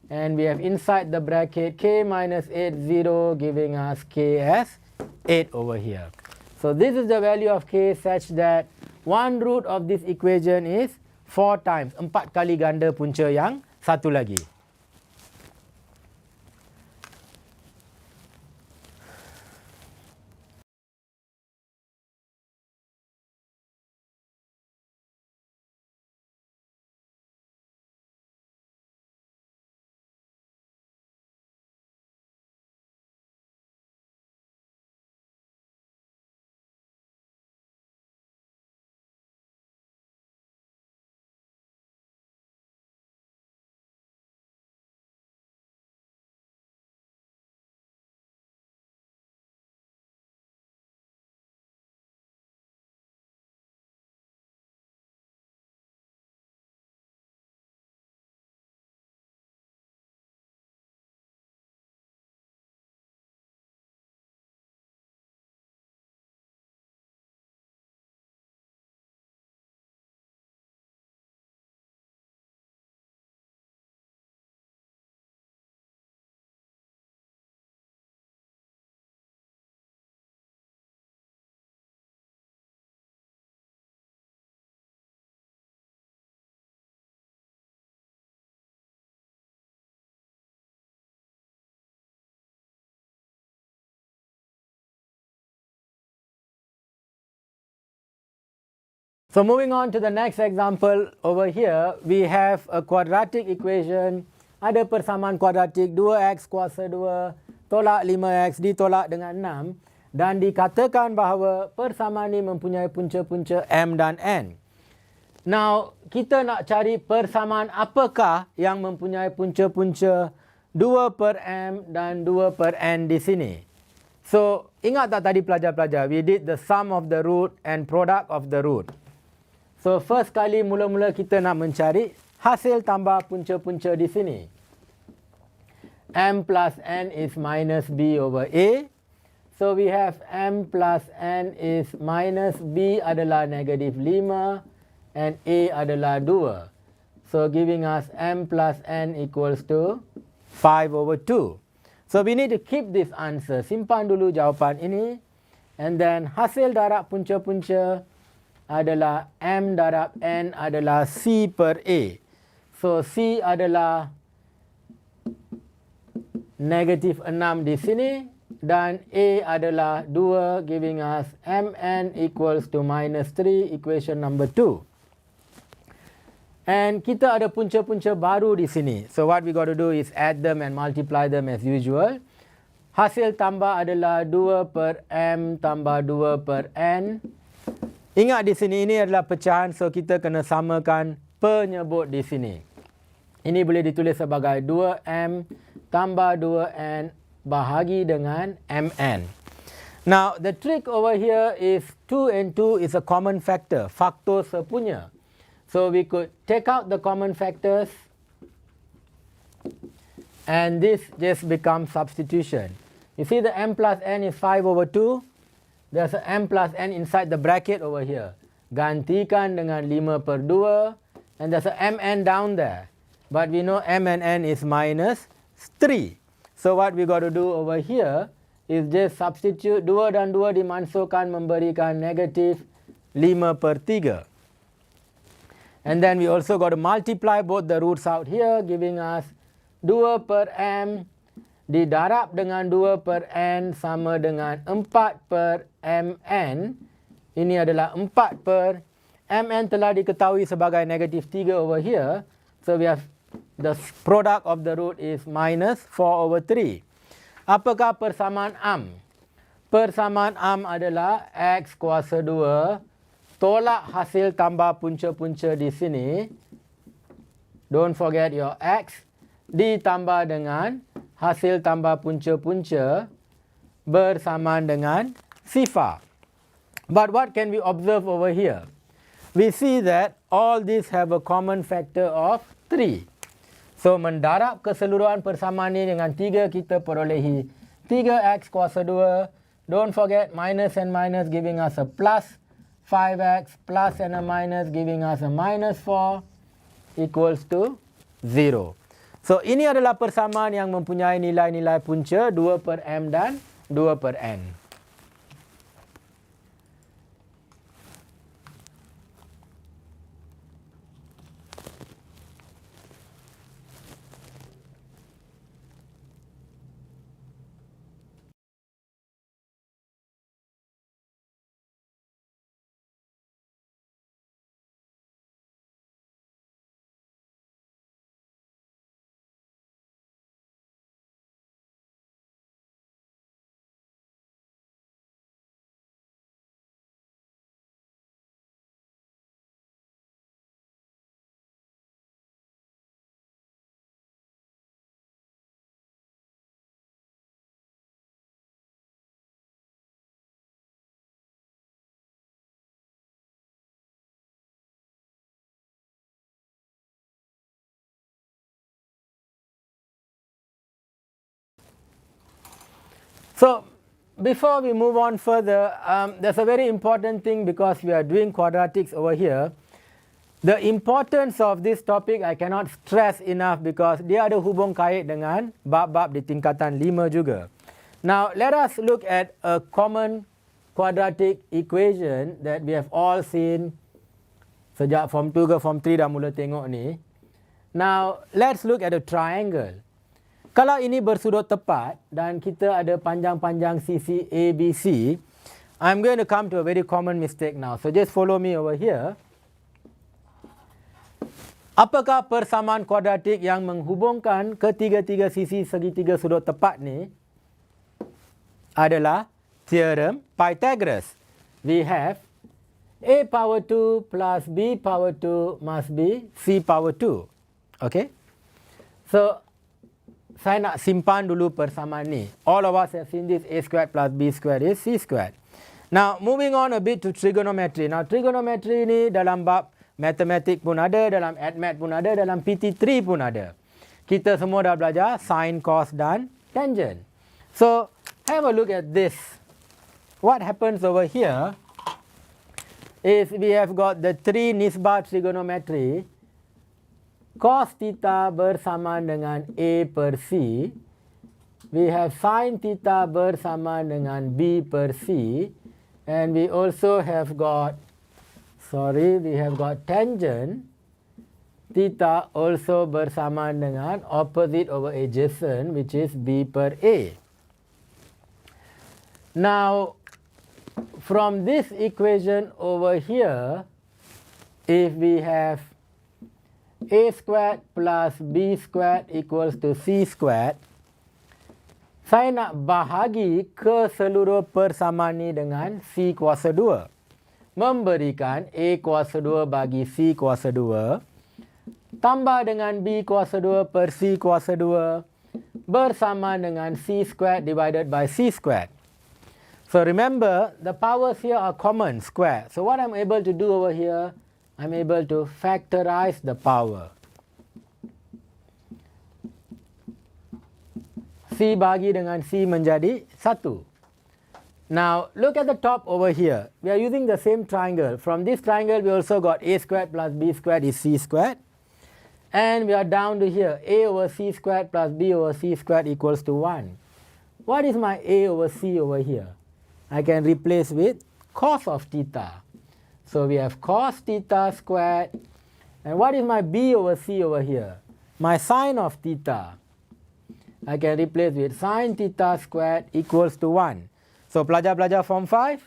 And we have inside the bracket k minus 8, 0, giving us k as 8 over here. So this is the value of k such that one root of this equation is 4 times. 4 kali ganda punca yang satu lagi. So moving on to the next example over here, we have a quadratic equation. Ada persamaan kuadratik 2x kuasa 2 tolak 5x ditolak dengan 6. Dan dikatakan bahawa persamaan ini mempunyai punca-punca m dan n. Now, kita nak cari persamaan apakah yang mempunyai punca-punca 2 per M dan 2 per N di sini. So, ingat tak tadi pelajar-pelajar, we did the sum of the root and product of the root. So, first kali mula-mula kita nak mencari hasil tambah punca-punca di sini. M plus N is minus B over A. So, we have M plus N is minus B adalah negatif 5 and A adalah 2. So, giving us M plus N equals to 5 over 2. So, we need to keep this answer. Simpan dulu jawapan ini. And then, hasil darab punca-punca adalah M darab N adalah C per A. So, C adalah negatif 6 di sini. Dan A adalah 2, giving us Mn equals to minus 3, equation number 2. And kita ada punca-punca baru di sini. So what we got to do is add them and multiply them as usual. Hasil tambah adalah 2 per M tambah 2 per N. Ingat di sini ini adalah pecahan, so kita kena samakan penyebut di sini. Ini boleh ditulis sebagai 2M tambah 2N bahagi dengan Mn. Now, the trick over here is 2 and 2 is a common factor, faktor sepunya. So, we could take out the common factors and this just becomes substitution. You see the M plus N is 5 over 2. There's a M plus N inside the bracket over here. Gantikan dengan 5 per 2 and there's a Mn down there. But we know M and N is minus 3. So what we got to do over here is just substitute 2 dan 2 dimasukkan memberikan negatif 5 per 3. And then we also got to multiply both the roots out here, giving us 2 per M didarab dengan 2 per N sama dengan 4 per Mn. Ini adalah 4 per Mn telah diketahui sebagai negatif 3 over here. So we have the product of the root is minus 4 over 3. Apakah persamaan am? Persamaan am adalah X kuasa 2 tolak hasil tambah punca-punca di sini. Don't forget your X ditambah dengan hasil tambah punca-punca bersamaan dengan sifar. But what can we observe over here? We see that all these have a common factor of 3. So, mendarab keseluruhan persamaan ini dengan 3, kita perolehi 3x kuasa 2. Don't forget minus and minus giving us a plus 5x plus and a minus giving us a minus 4 equals to 0. So, ini adalah persamaan yang mempunyai nilai-nilai punca 2 per M dan 2 per N. So, before we move on further, there's a very important thing because we are doing quadratics over here. The importance of this topic I cannot stress enough because dia ada hubung kait dengan bab-bab di tingkatan 5 juga. Now, let us look at a common quadratic equation that we have all seen sejak form 2 ke form 3 dah mula tengok ni. Now, let's look at a triangle. Kalau ini bersudut tepat dan kita ada panjang-panjang sisi ABC, I'm going to come to a very common mistake now. So just follow me over here. Apakah persamaan kuadratik yang menghubungkan ketiga-tiga sisi segitiga sudut tepat ni adalah teorem Pythagoras. We have A power 2 plus B power 2 must be C power 2. Okay. So, saya nak simpan dulu persamaan ni. All of us have seen this. A squared plus B squared is C squared. Now, moving on a bit to trigonometry. Now, trigonometry ni dalam bab matematik pun ada, dalam admat pun ada, dalam PT3 pun ada. Kita semua dah belajar sin, cos dan tangent. So, have a look at this. What happens over here is we have got the 3 nisbah trigonometry. Cos theta bersamaan dengan A per C. We have sin theta bersamaan dengan B per C. And we also have got, we have got tangent theta also bersamaan dengan opposite over adjacent, which is B per A. Now, from this equation over here, if we have A squared plus B squared equals to C squared, saya nak bahagi keseluruh persamaan ni dengan C kuasa 2. Memberikan A kuasa 2 bagi C kuasa 2, tambah dengan B kuasa 2 per C kuasa 2, bersamaan dengan C squared divided by C squared. So remember, the powers here are common, square. So what I'm able to do over here, I'm able to factorize the power. C bagi dengan C menjadi 1. Now, look at the top over here. We are using the same triangle. From this triangle, we also got A squared plus B squared is C squared. And we are down to here. A over C squared plus B over C squared equals to 1. What is my A over C over here? I can replace with cos of theta. So we have cos theta squared. And what is my B over C over here? My sin of theta. I can replace with sin theta squared equals to 1. So pelajar-pelajar form 5,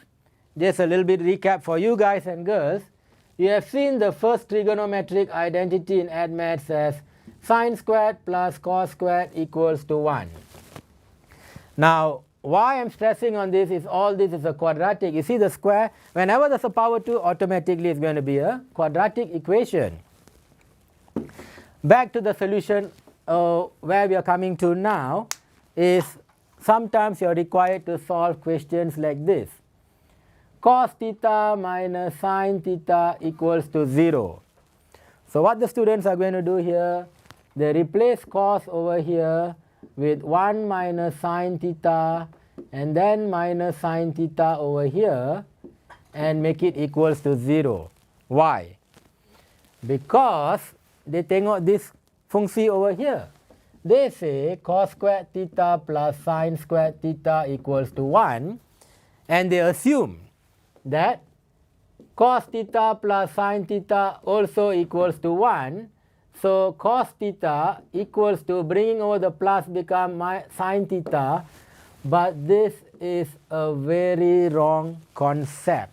just a little bit recap for you guys and girls. You have seen the first trigonometric identity in ADMATS as sin squared plus cos squared equals to 1. Now, why I'm stressing on this is all this is a quadratic. You see the square, whenever there's a power 2, automatically it's going to be a quadratic equation. Back to the solution where we are coming to now is sometimes you're required to solve questions like this. Cos theta minus sin theta equals to 0. So what the students are going to do here, they replace cos over here with 1 minus sin theta and then minus sin theta over here and make it equals to 0. Why? Because they tengok this fungsi over here. They say cos squared theta plus sin squared theta equals to 1, and they assume that cos theta plus sin theta also equals to 1. So cos theta equals to, bringing over the plus become sin theta, but this is a very wrong concept.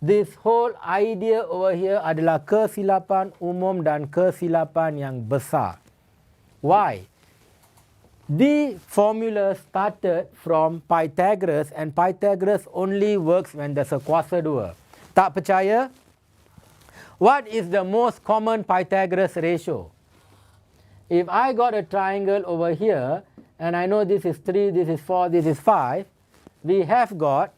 This whole idea over here adalah kesilapan umum dan kesilapan yang besar. Why? The formula started from Pythagoras, and Pythagoras only works when there's a kuasa 2. Tak percaya? What is the most common Pythagoras ratio? If I got a triangle over here, and I know this is 3, this is 4, this is 5, we have got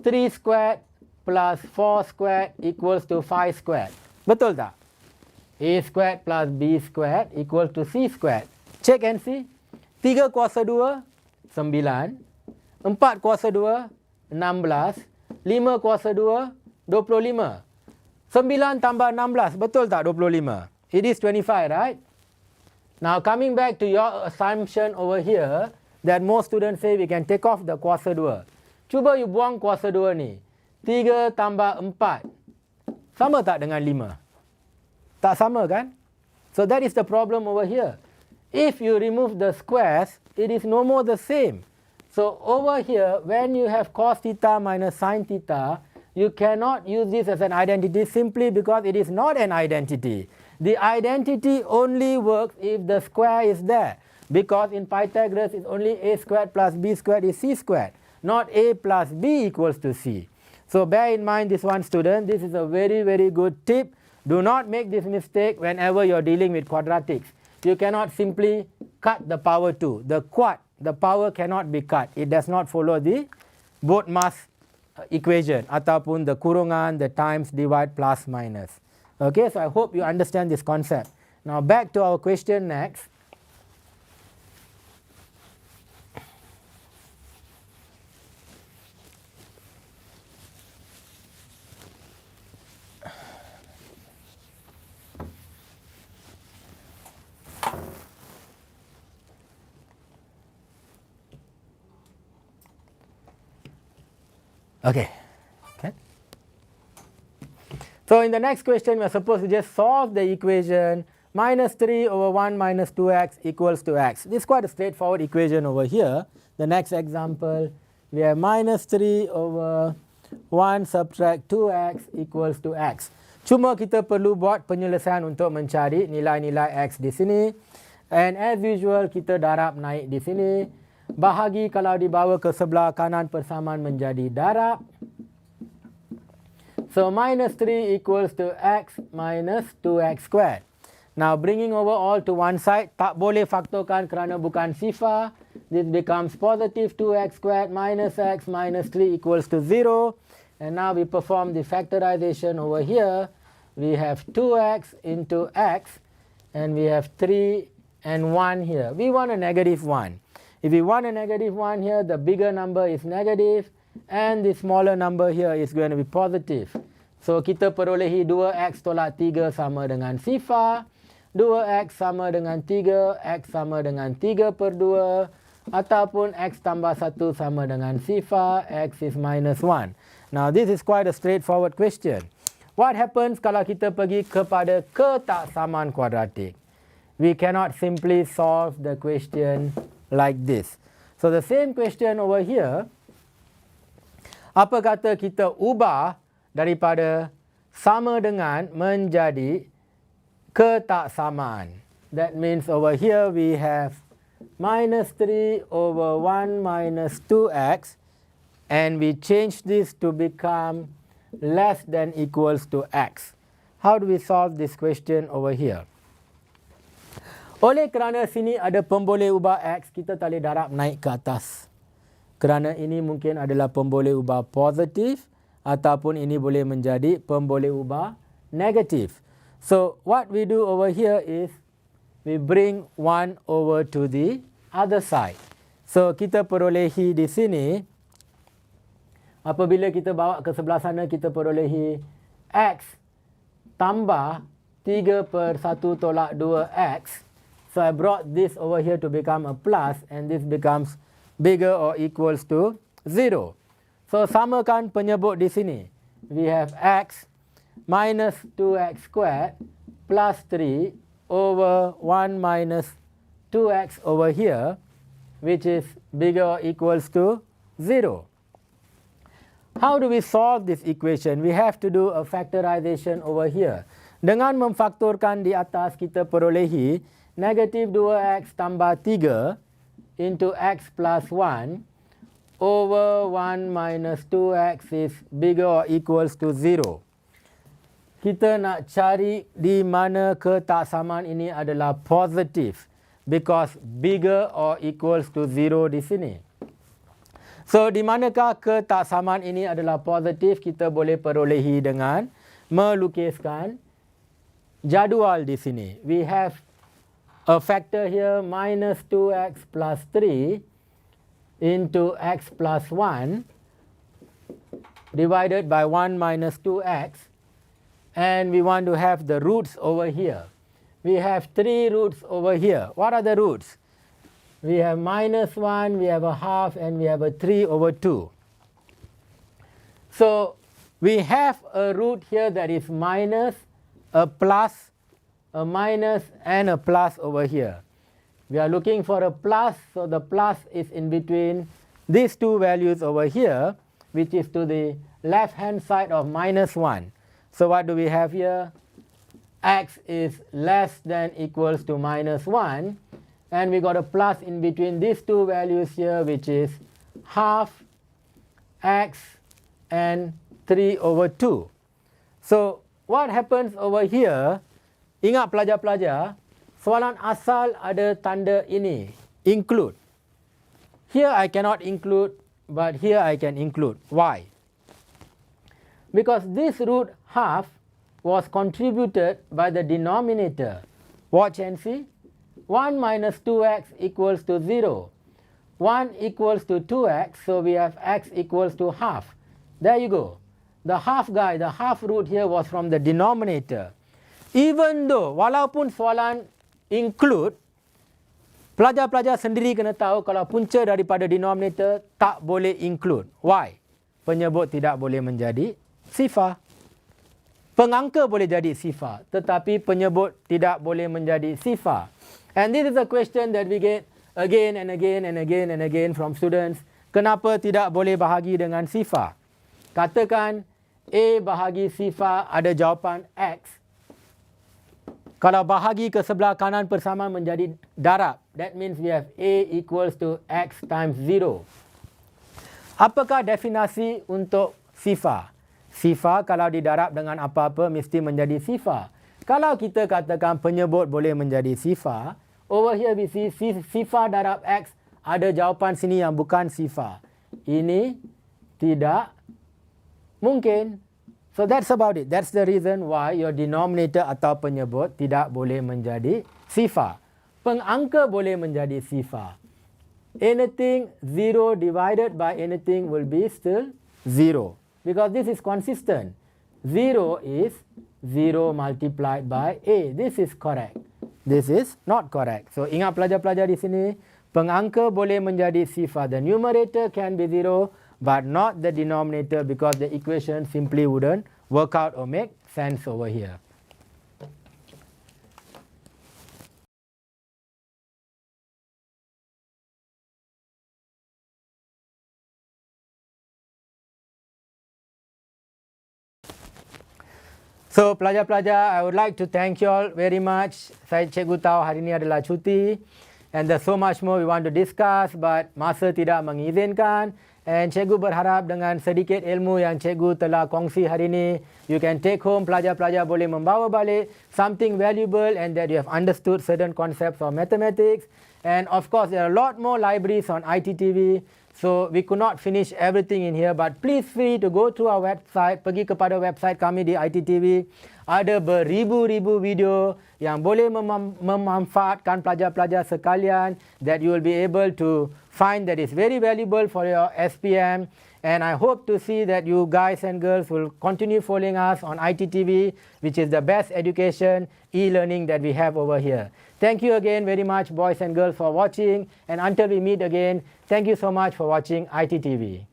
3 squared plus 4 squared equals to 5 squared. Betul tak? A squared plus B squared equals to C squared. Check and see. 3 kuasa 2, 9. 4 kuasa 2, 16. 5 kuasa 2, 25. 9 tambah 16, betul tak 25? It is 25, right? Now coming back to your assumption over here, that most students say we can take off the kuasa 2. Cuba you buang kuasa 2 ni. 3 tambah 4. Sama tak dengan 5? Tak sama kan? So that is the problem over here. If you remove the squares, it is no more the same. So over here, when you have cos theta minus sin theta, you cannot use this as an identity simply because it is not an identity. The identity only works if the square is there. Because in Pythagoras, it's only a squared plus b squared is c squared, not a plus b equals to c. So bear in mind this one, student. This is a very, very good tip. Do not make this mistake whenever you're dealing with quadratics. You cannot simply cut the power 2. The power cannot be cut. It does not follow the Bodmas equation ataupun the kurungan, the times, divide, plus, minus. Okay, so I hope you understand this concept. Now back to our question next. Okay. So in the next question, we are supposed to just solve the equation minus 3 over 1 minus 2x equals to x. This is quite a straightforward equation over here. The next example, we have minus 3 over 1 subtract 2x equals to x. Cuma kita perlu buat penyelesaian untuk mencari nilai-nilai x di sini. And as usual, kita darab naik di sini. Bahagi kalau dibawa ke sebelah kanan persamaan menjadi darab. So minus 3 equals to x minus 2x squared. Now bringing over all to one side, tak boleh faktorkan kerana bukan sifar. This becomes positive 2x squared minus x minus 3 equals to 0. And now we perform the factorization over here. We have 2x into x and we have 3 and 1 here. We want a negative 1. If we want a negative 1 here, the bigger number is negative and the smaller number here is going to be positive. So kita perolehi 2x tolak 3 sama dengan sifar. 2x sama dengan 3, x sama dengan 3 per 2. Ataupun x tambah 1 sama dengan sifar, x is minus 1. Now this is quite a straightforward question. What happens kalau kita pergi kepada ketaksamaan kuadratik? We cannot simply solve the question like this. So the same question over here, apa kata kita ubah daripada sama dengan menjadi ketaksamaan. That means over here we have minus 3 over 1 minus 2x and we change this to become less than equals to x. How do we solve this question over here? Oleh kerana sini ada pemboleh ubah x, kita tak boleh darab naik ke atas. Kerana ini mungkin adalah pemboleh ubah positif ataupun ini boleh menjadi pemboleh ubah negatif. So what we do over here is we bring 1 over to the other side. So kita perolehi di sini, apabila kita bawa ke sebelah sana, kita perolehi x tambah 3 per 1 tolak 2x. So I brought this over here to become a plus and this becomes bigger or equals to 0. So samakan penyebut di sini. We have x minus 2x squared plus 3 over 1 minus 2x over here, which is bigger or equals to 0. How do we solve this equation? We have to do a factorization over here. Dengan memfaktorkan di atas, kita perolehi negative 2x tambah 3 into x plus 1 over 1 minus 2x is bigger or equals to 0. Kita nak cari di mana ketaksamaan ini adalah positif because bigger or equals to 0 di sini. So di manakah ketaksamaan ini adalah positif, kita boleh perolehi dengan melukiskan jadual di sini. We have a factor here minus 2x plus 3 into x plus 1 divided by 1 minus 2x, and we want to have the roots over here. We have 3 roots over here. What are the roots? We have minus 1, we have a half, and we have a 3 over 2. So we have a root here that is minus, a plus, a minus and a plus over here. We are looking for a plus, so the plus is in between these two values over here, which is to the left hand side of minus 1. So what do we have here? X is less than equals to minus 1, and we got a plus in between these two values here, which is half x and 3/2. So what happens over here, ingat pelajar-pelajar, soalan asal ada tanda ini, include. Here I cannot include, but here I can include. Why? Because this root half was contributed by the denominator. Watch and see. 1 minus 2x equals to 0. 1 equals to 2x, so we have x equals to half. There you go. The half guy, the half root here was from the denominator. Even though, walaupun soalan include, pelajar-pelajar sendiri kena tahu kalau punca daripada denominator tak boleh include. Why? Penyebut tidak boleh menjadi sifar. Pengangka boleh jadi sifar, tetapi penyebut tidak boleh menjadi sifar. And this is a question that we get again and again and again and again from students. Kenapa tidak boleh bahagi dengan sifar? Katakan A bahagi sifar ada jawapan X. Kalau bahagi ke sebelah kanan persamaan menjadi darab, that means we have A equals to X times 0. Apakah definisi untuk sifar? Sifar kalau didarab dengan apa-apa mesti menjadi sifar. Kalau kita katakan penyebut boleh menjadi sifar, over here we see sifar darab X, ada jawapan sini yang bukan sifar. Ini tidak mungkin. So that's about it. That's the reason why your denominator atau penyebut tidak boleh menjadi sifar. Pengangka boleh menjadi sifar. Anything 0 divided by anything will be still 0. Because this is consistent. 0 is 0 multiplied by A. This is correct. This is not correct. So ingat pelajar-pelajar di sini, pengangka boleh menjadi sifar. The numerator can be 0, but not the denominator, because the equation simply wouldn't work out or make sense over here. So pelajar-pelajar, I would like to thank you all very much. Saya cikgu tahu hari ini adalah cuti, and there's so much more we want to discuss, but masa tidak mengizinkan. And cikgu berharap dengan sedikit ilmu yang cikgu telah kongsi hari ini, you can take home, pelajar-pelajar boleh membawa balik something valuable, and that you have understood certain concepts of mathematics. And of course, there are a lot more libraries on iTTV. So we could not finish everything in here, but please free to go to our website, pergi kepada website kami di iTTV. Ada beribu-ribu video yang boleh memanfaatkan pelajar-pelajar sekalian, that you will be able to find that is very valuable for your SPM. And I hope to see that you guys and girls will continue following us on iTTV, which is the best education e-learning that we have over here. Thank you again very much, boys and girls, for watching. And until we meet again, thank you so much for watching iTTV.